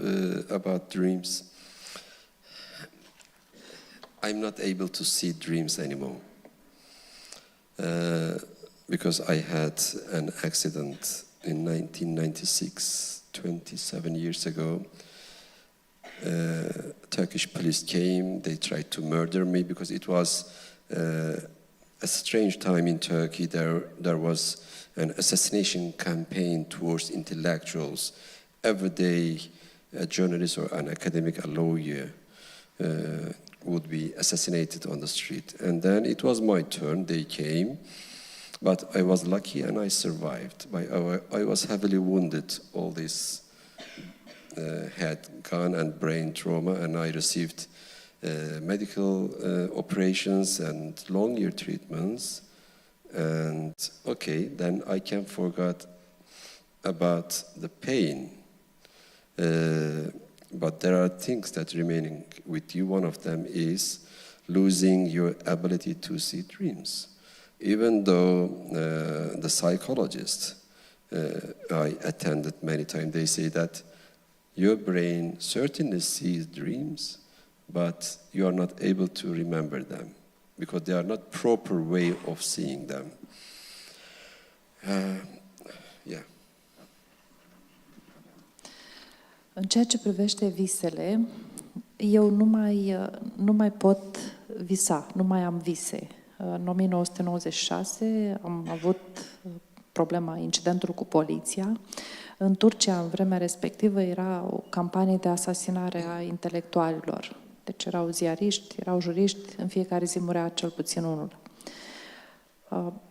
about dreams, I'm not able to see dreams anymore. because I had an accident in 1996, 27 years ago. Turkish police came, they tried to murder me because it was a strange time in Turkey. There was an assassination campaign towards intellectuals. Every day, a journalist or an academic, a lawyer, would be assassinated on the street. And then it was my turn, they came, but I was lucky and I survived. I was heavily wounded, all this head, gun and brain trauma, and I received medical operations and long-year treatments. And okay, then I can forget about the pain. But there are things that remaining with you. One of them is losing your ability to see dreams. Even though the psychologist I attended many times, they say that your brain certainly sees dreams, but you are not able to remember them because they are not proper way of seeing them. Yeah. În ceea ce privește visele, eu nu mai pot visa, nu mai am vise. În 1996 am avut incidentul cu poliția. În Turcia, în vremea respectivă, era o campanie de asasinare a intelectualilor. Deci erau ziariști, erau juriști, în fiecare zi murea cel puțin unul.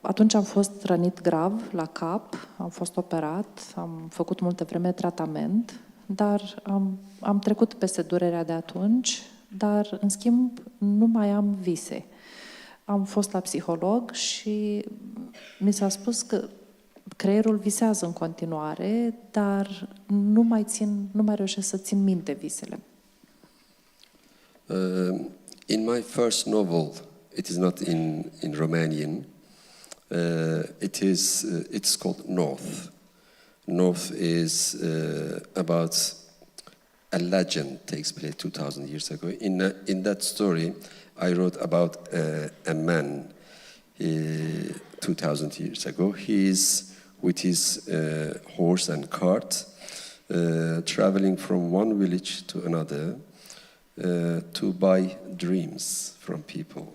Atunci am fost rănit grav la cap, am fost operat, am făcut multă vreme tratament, dar am trecut peste durerea de atunci, dar, în schimb, nu mai am vise. Am fost la psiholog și mi s-a spus că creierul visează în continuare, dar nu mai reușesc să țin minte visele. In my first novel, it is not in Romanian. It's called North. North is about a legend takes place 2,000 years ago. In that story, I wrote about a man 2,000 years ago. He is with his horse and cart, traveling from one village to another to buy dreams from people.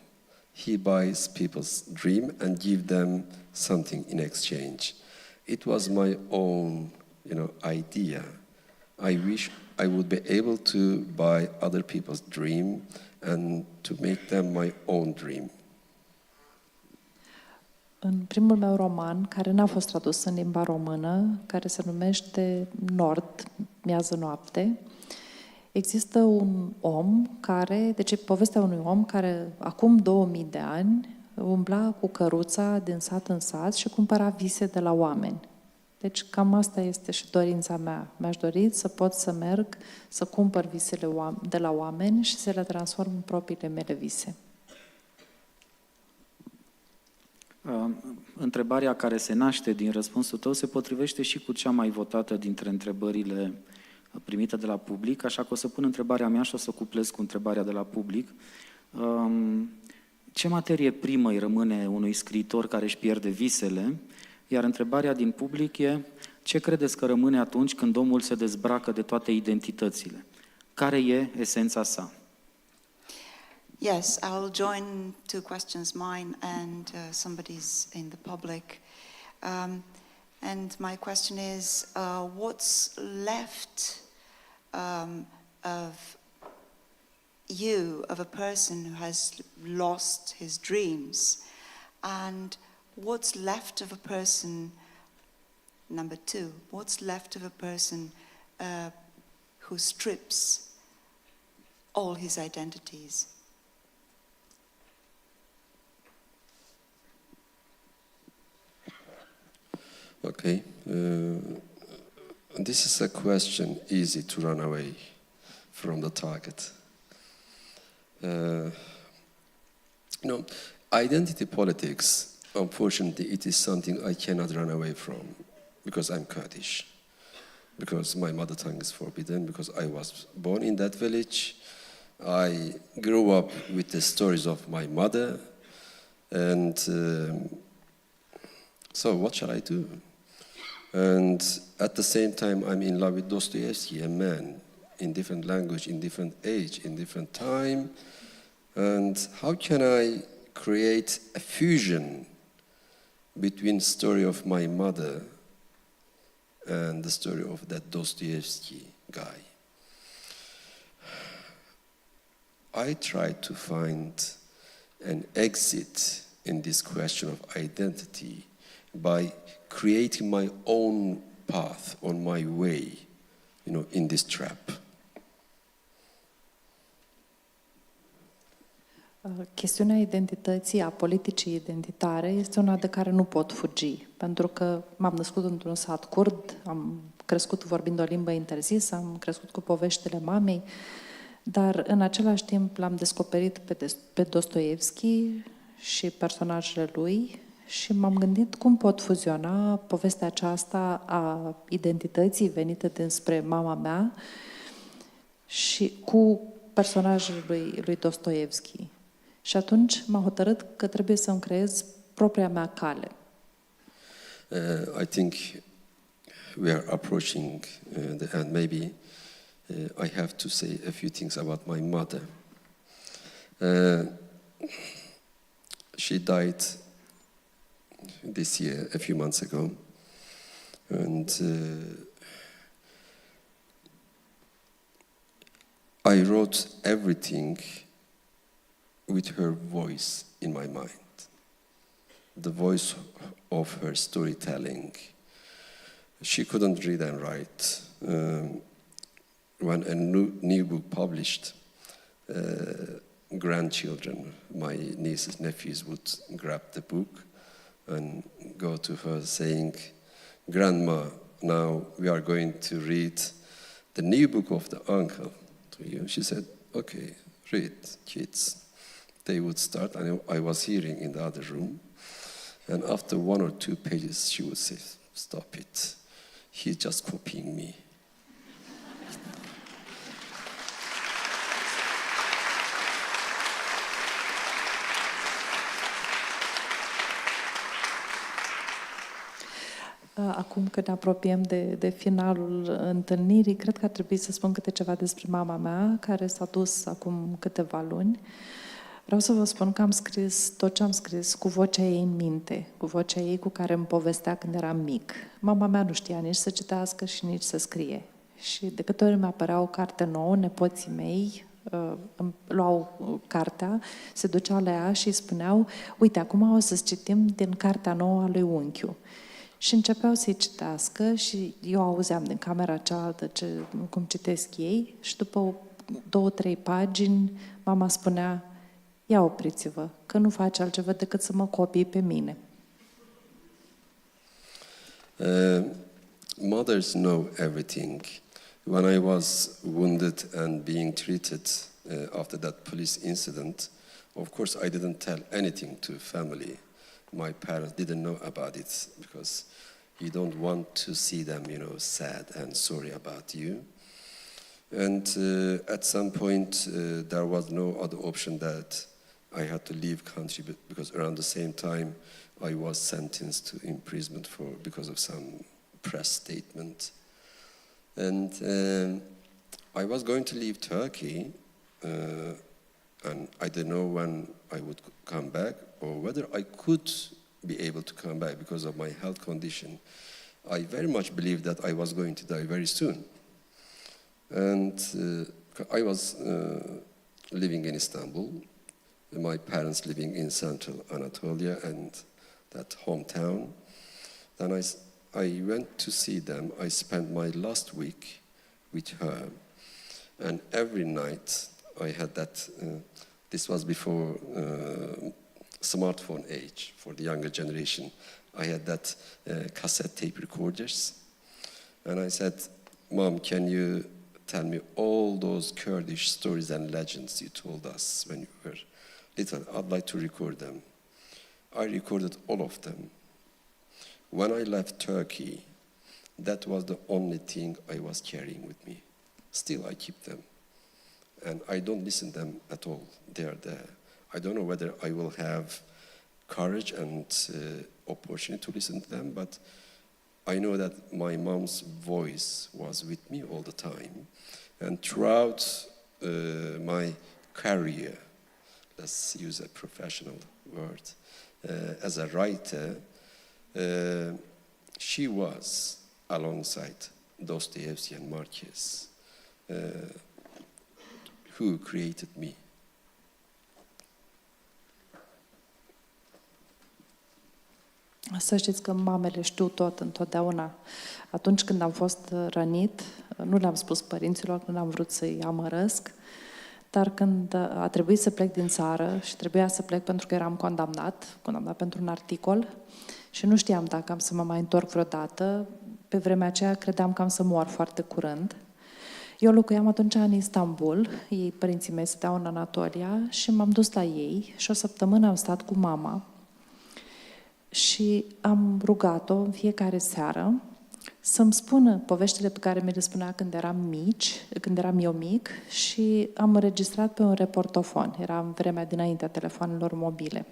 He buys people's dream and give them something in exchange. It was my own, idea. I wish I would be able to buy other people's dream and to make them my own dream. În primul meu roman, care n-a fost tradus în limba română, care se numește Nord, miază noapte, există un om deci e povestea unui om care acum 2000 de ani umbla cu căruța din sat în sat și cumpăra vise de la oameni. Deci cam asta este și dorința mea. Mi-aș dori să pot să merg, să cumpăr visele de la oameni și să le transform în propriile mele vise. Întrebarea care se naște din răspunsul tău se potrivește și cu cea mai votată dintre întrebările primite de la public, așa că o să pun întrebarea mea și o să o cuplez cu întrebarea de la public. Ce materie primă îi rămâne unui scriitor care își pierde visele? Iar întrebarea din public e: ce credeți că rămâne atunci când omul se dezbracă de toate identitățile? Care e esența sa? Yes, I'll join two questions, mine and somebody's in the public. And my question is, what's left of you, of a person who has lost his dreams? And what's left of a person, number two, what's left of a person who strips all his identities? Okay. This is a question easy to run away from the target. Identity politics, unfortunately, it is something I cannot run away from because I'm Kurdish, because my mother tongue is forbidden, because I was born in that village. I grew up with the stories of my mother, And so what shall I do? And at the same time, I'm in love with Dostoevsky, a man in different language, in different age, in different time. And how can I create a fusion between the story of my mother and the story of that Dostoevsky guy? I tried to find an exit in this question of identity by creating my own path on my way, in this trap. Chestiunea identității, a politicii identitare, este una de care nu pot fugi, pentru că m-am născut într-un sat curd, am crescut vorbind o limbă interzisă, am crescut cu poveștile mamei, dar în același timp l-am descoperit pe Dostoevsky și personajele lui și m-am gândit cum pot fuziona povestea aceasta a identității venite dinspre mama mea și cu personajele lui Dostoevsky. Și atunci m-am hotărât că trebuie să-mi creez propria mea cale. I think we are approaching the end. Maybe I have to say a few things about my mother. She died this year, a few months ago, and I wrote everything with her voice in my mind, the voice of her storytelling. She couldn't read and write. When a new book published, grandchildren, my nieces, nephews would grab the book and go to her saying, "Grandma, now we are going to read the new book of the uncle to you." She said, "Okay, read, kids." They would start, and I was hearing in the other room. And after 1 or 2 pages, she would say, "Stop it. He's just copying me." Acum că ne apropiem de finalul întâlnirii, cred că ar trebui să spun câte ceva despre mama mea, care s-a dus acum câteva luni. Vreau să vă spun că am scris tot ce am scris cu vocea ei în minte, cu vocea ei cu care îmi povestea când eram mic. Mama mea nu știa nici să citească și nici să scrie. Și de câte ori mi-apărea o carte nouă, nepoții mei îmi luau cartea, se duceau la ea și îi spuneau: "Uite, acum o să-ți citim din cartea nouă a lui unchiu." Și începeau să-i citească și eu auzeam din camera cealaltă cum citesc ei și după 2-3 pagini mama spunea: "Ia opriți-vă, că nu face altceva decât să mă copii pe mine." Mothers know everything. When I was wounded and being treated after that police incident, of course I didn't tell anything to family. My parents didn't know about it because you don't want to see them, sad and sorry about you. And at some point, there was no other option that I had to leave country because around the same time I was sentenced to imprisonment because of some press statement. And I was going to leave Turkey, and I didn't know when I would come back or whether I could be able to come back because of my health condition. I very much believed that I was going to die very soon. And I was living in Istanbul, my parents living in central Anatolia and that hometown. Then I went to see them. I spent my last week with her, and every night I had that, this was before smartphone age for the younger generation. I had that cassette tape recorders, and I said, "Mom, can you tell me all those Kurdish stories and legends you told us when you were little? I'd like to record them." I recorded all of them. When I left Turkey, that was the only thing I was carrying with me. Still, I keep them. And I don't listen them at all. They are there. I don't know whether I will have courage and opportunity to listen to them, but I know that my mom's voice was with me all the time. And throughout my career, let's use a professional word, as a writer, she was alongside Dostoevsky and Marquez, who created me. Să știți că mamele știu tot întotdeauna. Atunci când am fost rănit, nu le-am spus părinților, nu am vrut să-i amărăsc, dar când a trebuit să plec din țară și trebuia să plec pentru că eram condamnat pentru un articol și nu știam dacă am să mă mai întorc vreodată, pe vremea aceea credeam că am să mor foarte curând. Eu locuiam atunci în Istanbul, părinții mei stăteau în Anatolia și m-am dus la ei și o săptămână am stat cu mama și am rugat-o în fiecare seară să-mi spună poveștile pe care mi le spunea când eram eu mic și am înregistrat pe un reportofon. Era în vremea dinaintea telefoanelor mobile.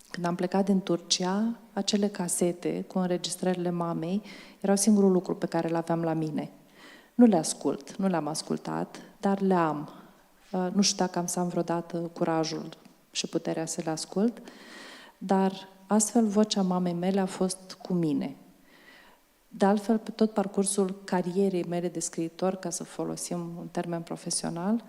Când am plecat din Turcia, acele casete cu înregistrările mamei erau singurul lucru pe care îl aveam la mine. Nu le ascult, nu le-am ascultat, dar le am. Nu știu dacă am să am vreodată curajul și puterea să le ascult, dar astfel vocea mamei mele a fost cu mine. De altfel, pe tot parcursul carierei mele de scriitor, ca să folosim un termen profesional,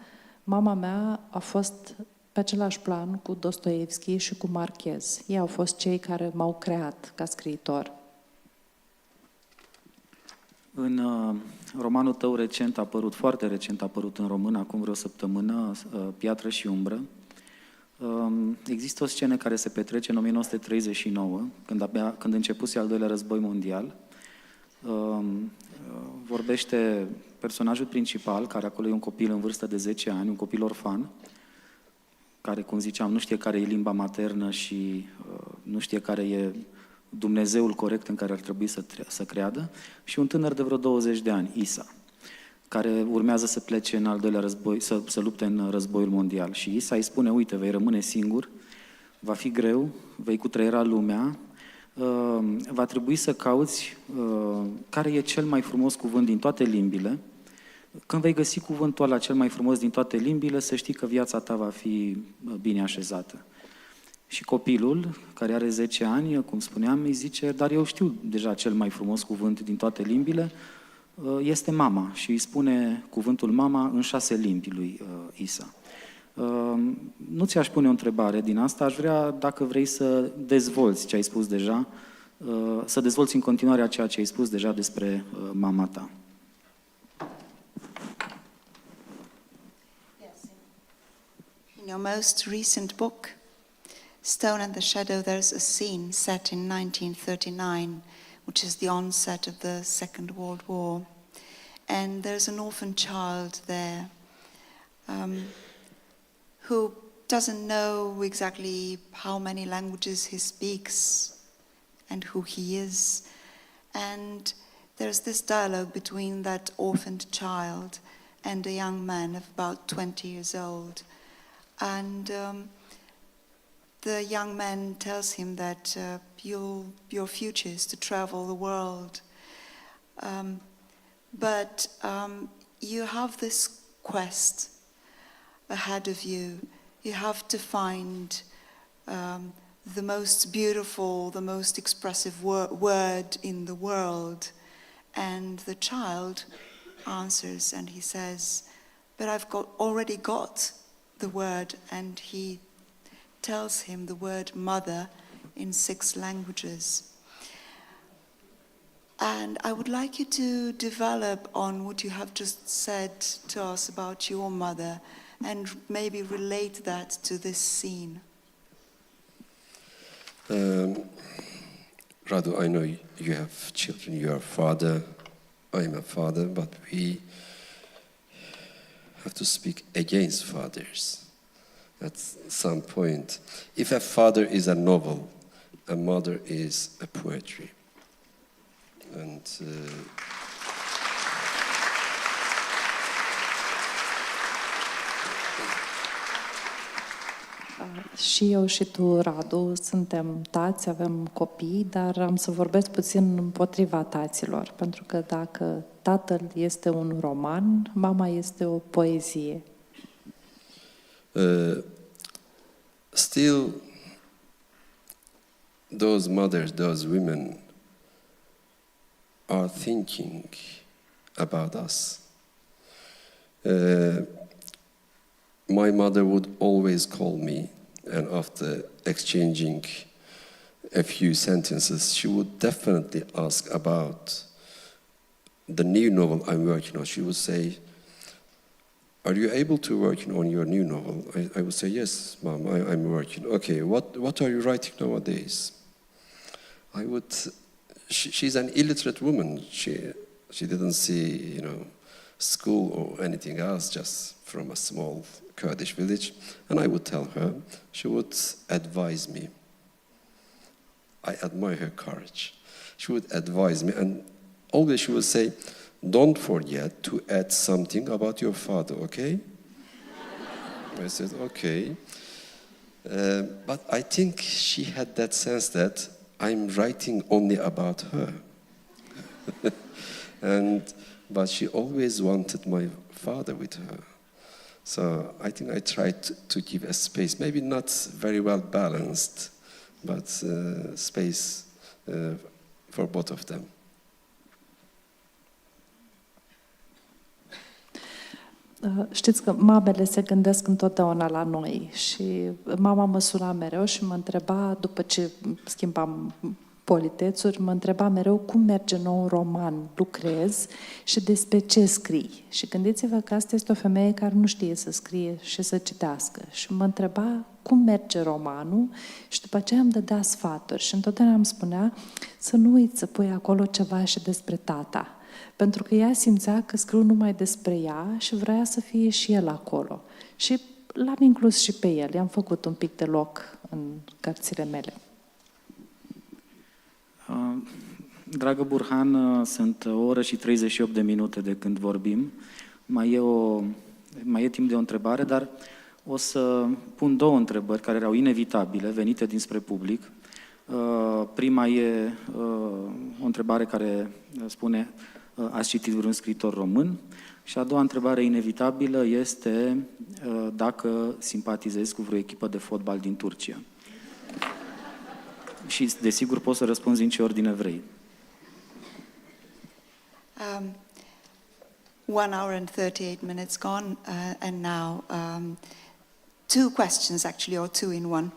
mama mea a fost pe același plan cu Dostoevski și cu Marquez. Ei au fost cei care m-au creat ca scriitor. În romanul tău foarte recent apărut în român, acum vreo săptămână, Piatră și umbră, există o scenă care se petrece în 1939, când începuse al doilea război mondial. Vorbește personajul principal, care acolo e un copil în vârstă de 10 ani, un copil orfan, care, cum ziceam, nu știe care e limba maternă și nu știe care e Dumnezeul corect în care ar trebui să creadă, și un tânăr de vreo 20 de ani, Isa, care urmează să plece în al doilea război, să lupte în războiul mondial. Și Isa îi spune, uite, vei rămâne singur, va fi greu, vei cutreiera lumea, va trebui să cauți care e cel mai frumos cuvânt din toate limbile. Când vei găsi cuvântul ăla cel mai frumos din toate limbile, să știi că viața ta va fi bine așezată. Și copilul, care are 10 ani, cum spuneam, îi zice, dar eu știu deja cel mai frumos cuvânt din toate limbile, este mama. Și îi spune cuvântul mama în 6 limbi lui Isa. Nu ți-aș pune o întrebare din asta, aș vrea, dacă vrei, să dezvolți ce ai spus deja, să dezvolți în continuare ceea ce ai spus deja despre mama ta. In your most recent book, Stone and the Shadow, there's a scene set in 1939, which is the onset of the Second World War. And there's an orphan child there who doesn't know exactly how many languages he speaks and who he is. And there's this dialogue between that orphaned child and a young man of about 20 years old. And the young man tells him that your future is to travel the world. But you have this quest ahead of you. You have to find the most beautiful, the most expressive word in the world. And the child answers and he says, but I've already got the word, and he tells him the word mother in 6 languages. And I would like you to develop on what you have just said to us about your mother and maybe relate that to this scene. Radu, I know you have children, you are a father, I'm a father, but we have to speak against fathers at some point. If a father is a novel, a mother is a poetry. And Și eu și tu, Radu, suntem tați, avem copii, dar am să vorbesc puțin împotriva taților, pentru că dacă tatăl este un roman, mama este o poezie. Still, those mothers, those women are thinking about us. My mother would always call me, and after exchanging a few sentences, she would definitely ask about the new novel I'm working on. She would say, "Are you able to work on your new novel?" I would say, "Yes, Mom, I'm working." "Okay, what are you writing nowadays?" She's an illiterate woman. She didn't see, school or anything else, just from a small Kurdish village. And I would tell her, she would advise me. I admire her courage. She would advise me, and always she would say, "Don't forget to add something about your father, okay?" I said, "Okay." But I think she had that sense that I'm writing only about her. But she always wanted my father with her. So I think I tried to give a space, maybe not very well balanced, but space for both of them. Știți că mamele se gândesc întotdeauna la noi și mama mă suna mereu și mă întreba, după ce schimbam politețuri, mă întreba mereu cum merge nou roman, lucrez și despre ce scrii. Și gândiți-vă că asta este o femeie care nu știe să scrie și să citească. Și mă întreba cum merge romanul și după aceea îmi dădea sfaturi. Și întotdeauna îmi spunea să nu uiți să pui acolo ceva și despre tata. Pentru că ea simțea că scriu numai despre ea și vrea să fie și el acolo. Și l-am inclus și pe el. I-am făcut un pic de loc în cărțile mele. Dragă Burhan, sunt o oră și 38 de minute de când vorbim. Mai e timp de o întrebare, dar o să pun două întrebări care erau inevitabile, venite dinspre public. Prima e o întrebare care spune: ați citit vreun scriitor român? Și a doua întrebare inevitabilă este dacă simpatizezi cu vreo echipă de fotbal din Turcia. Și, desigur, poți să răspunzi în ce ordine vrei. 1 hour and 38 minutes gone, and now two questions, actually, or two in one.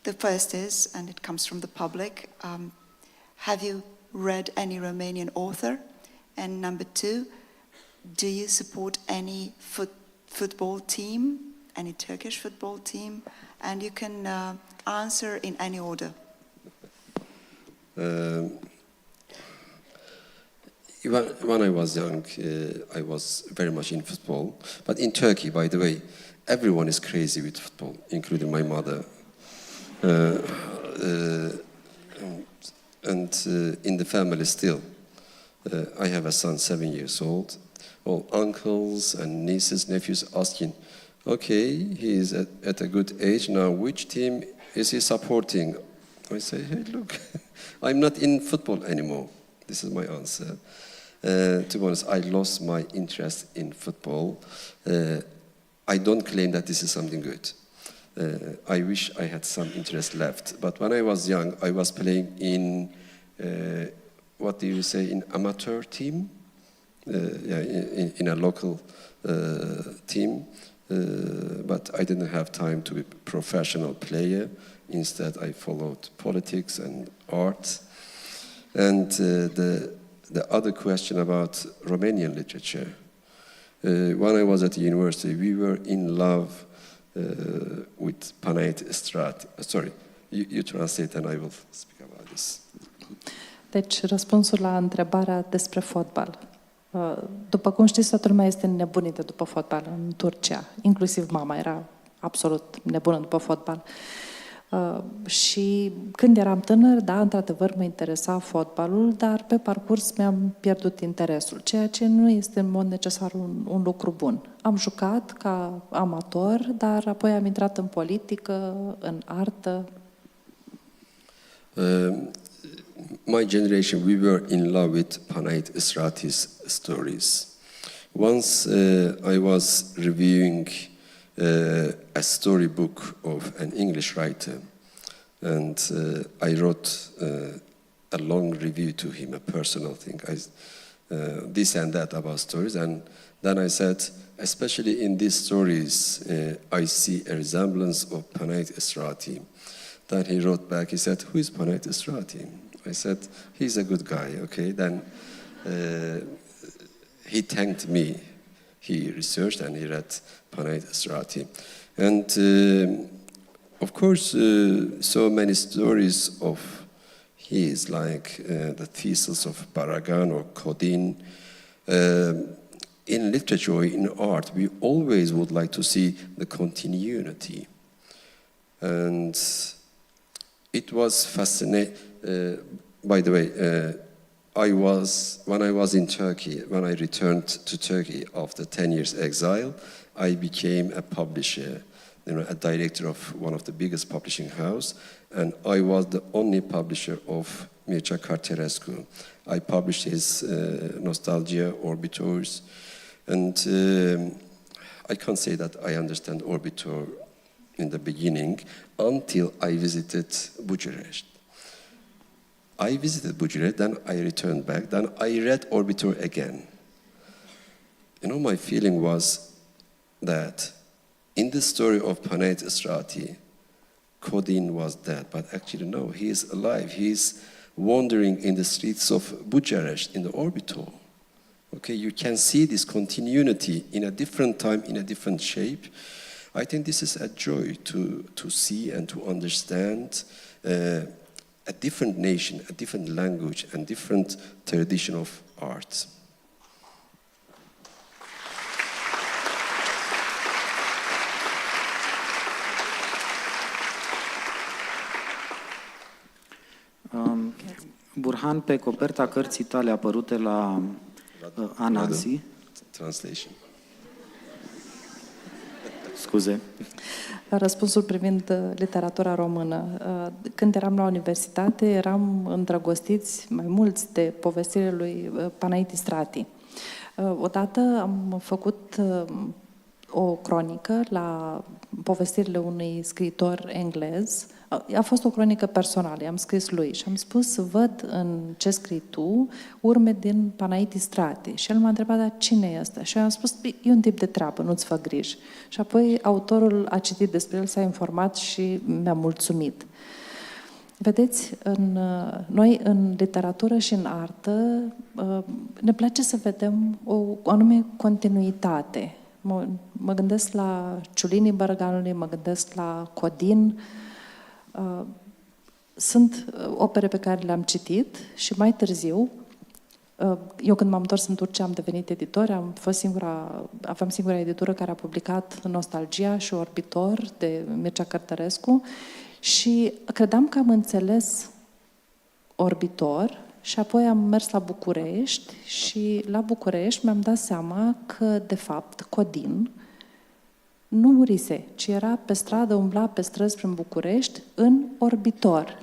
The first is, and it comes from the public, have you read any Romanian author? And number two, do you support any football team, any Turkish football team? And you can answer in any order. When I was young, I was very much in football. But in Turkey, by the way, everyone is crazy with football, including my mother. And in the family still, I have a son 7 years old. All uncles and nieces, nephews asking, "Okay, he is at a good age now. Which team is he supporting?" I say, "Hey, look, I'm not in football anymore." This is my answer. To be honest, I lost my interest in football. I don't claim that this is something good. I wish I had some interest left. But when I was young, I was playing in, what do you say, in amateur team? In a local team. But I didn't have time to be a professional player. Instead, I followed politics and art. And the other question about Romanian literature. When I was at the university, we were in love with Panayot Strat. Sorry, you translate and I will speak about this. Deci, răspunsul la întrebarea despre fotbal. După cum știți, toată lumea este nebunită după fotbal în Turcia. Inclusiv mama era absolut nebună după fotbal. Și când eram tânăr, da, într-adevăr mă interesa fotbalul, dar pe parcurs mi-am pierdut interesul, ceea ce nu este în mod necesar un lucru bun. Am jucat ca amator, dar apoi am intrat în politică, în artă. My generation, we were in love with Panayit Israti's stories. Once I was reviewing a storybook of an English writer, and I wrote a long review to him, a personal thing, this and that about stories, and then I said, especially in these stories, I see a resemblance of Panayit Israti. Then he wrote back, he said, who is Panayit Israti? I said, he's a good guy, okay? Then he thanked me. He researched and he read Panayit Israti. And of course, so many stories of his, like the thesis of Baragan or Codin. In literature, in art, we always would like to see the continuity. And it was fascinating. By the way, when I was in Turkey, when I returned to Turkey after 10 years exile, I became a publisher, a director of one of the biggest publishing house, and I was the only publisher of Mircea Carterescu. I published his Nostalgia, Orbitors, and I can't say that I understand Orbitor in the beginning until I visited Bucharest. I visited Bucharest, then I returned back, then I read Orbitor again. You know, my feeling was that in the story of Panayit Israti, Codin was dead, but actually no, he is alive. He is wandering in the streets of Bucharest in the Orbitor. Okay, you can see this continuity in a different time, in a different shape. I think this is a joy to see and to understand a different nation, a different language, and different tradition of art. Burhan, pe coperta cărții tale apărute la Anansi. Translation. Scuze. Răspunsul privind literatura română. Când eram la universitate, eram îndrăgostiți mai mulți de povestirile lui Panayit Israti. Odată am făcut o cronică la povestirile unui scriitor englez. A fost o cronică personală, i-am scris lui și am spus, văd în ce scrii tu urme din Panayit Israti. Și el m-a întrebat, dar cine e ăsta? Și eu am spus, e un tip de treabă, nu-ți fă griji. Și apoi autorul a citit despre el, s-a informat și mi-a mulțumit. Vedeți, noi în literatură și în artă ne place să vedem o anume continuitate. Mă gândesc la Ciulinii Bărganului, mă gândesc la Codin. Sunt opere pe care le-am citit și mai târziu, eu când m-am întors în Turcia am devenit editor, aveam singura editură care a publicat Nostalgia și Orbitor de Mircea Carterescu și credeam că am înțeles Orbitor și apoi am mers la București și la București mi-am dat seama că, de fapt, Codin nu murise, ci era pe stradă, umbla pe străzi prin București în Orbitor.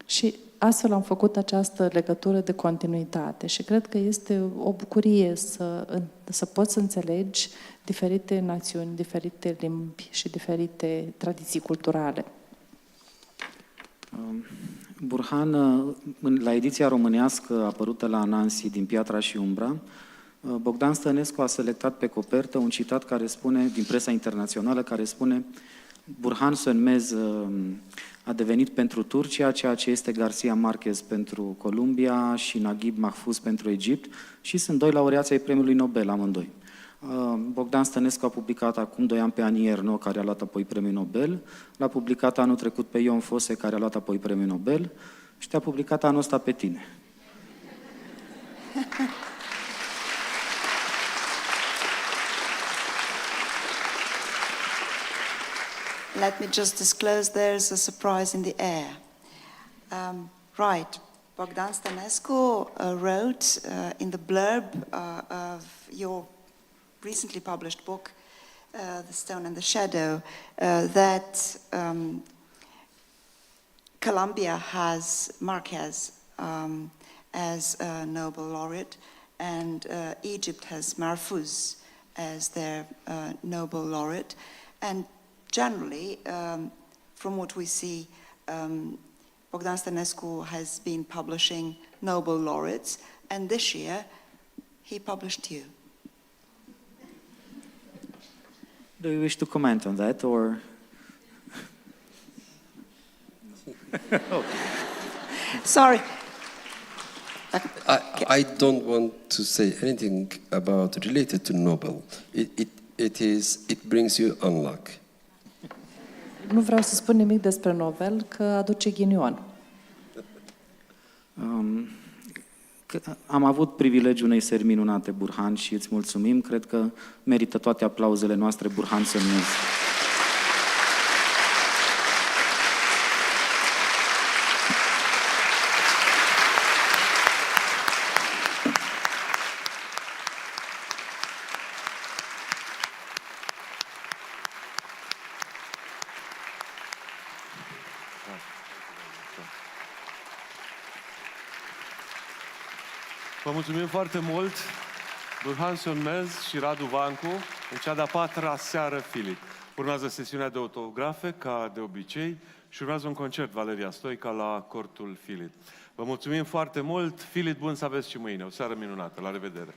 Și astfel am făcut această legătură de continuitate și cred că este o bucurie să poți să înțelegi diferite națiuni, diferite limbi și diferite tradiții culturale. Burhan, la ediția românească apărută la Anansi din Piatra și Umbra, Bogdan Stănescu a selectat pe copertă un citat care spune, din presa internațională, care spune: Burhan Sönmez a devenit pentru Turcia ceea ce este Garcia Marquez pentru Columbia și Naguib Mahfouz pentru Egipt și sunt doi laureați ai premiului Nobel amândoi. Bogdan Stănescu a publicat acum 2 ani pe Annie Ernaux, care a luat apoi premiul Nobel, l-a publicat anul trecut pe Ion Fosse, care a luat apoi premiul Nobel și te-a publicat anul ăsta pe tine. let me just disclose there's a surprise in the air. Right, Bogdan Stănescu wrote in the blurb of your recently published book, The Stone and the Shadow, that Colombia has Marquez as a Nobel laureate, and Egypt has Marfuz as their Nobel laureate. And generally, from what we see, Bogdan Stănescu has been publishing Nobel laureates, and this year he published you. Do you wish to comment on that, or? Sorry. I don't want to say anything about related to Nobel. It brings you unluck. Nu vreau să spun nimic despre Nobel, că aduce ghinion. Am avut privilegiul unei serii minunate, Burhan, și îți mulțumim. Cred că merită toate aplauzele noastre, Burhan Sönmez. Vă mulțumim foarte mult, Burhan Sönmez și Radu Vancu, în cea de-a patra seară Filit. Urmează sesiunea de autografe, ca de obicei, și urmează un concert, Valeria Stoica, la cortul Filit. Vă mulțumim foarte mult, Filit bun să aveți și mâine. O seară minunată, la revedere!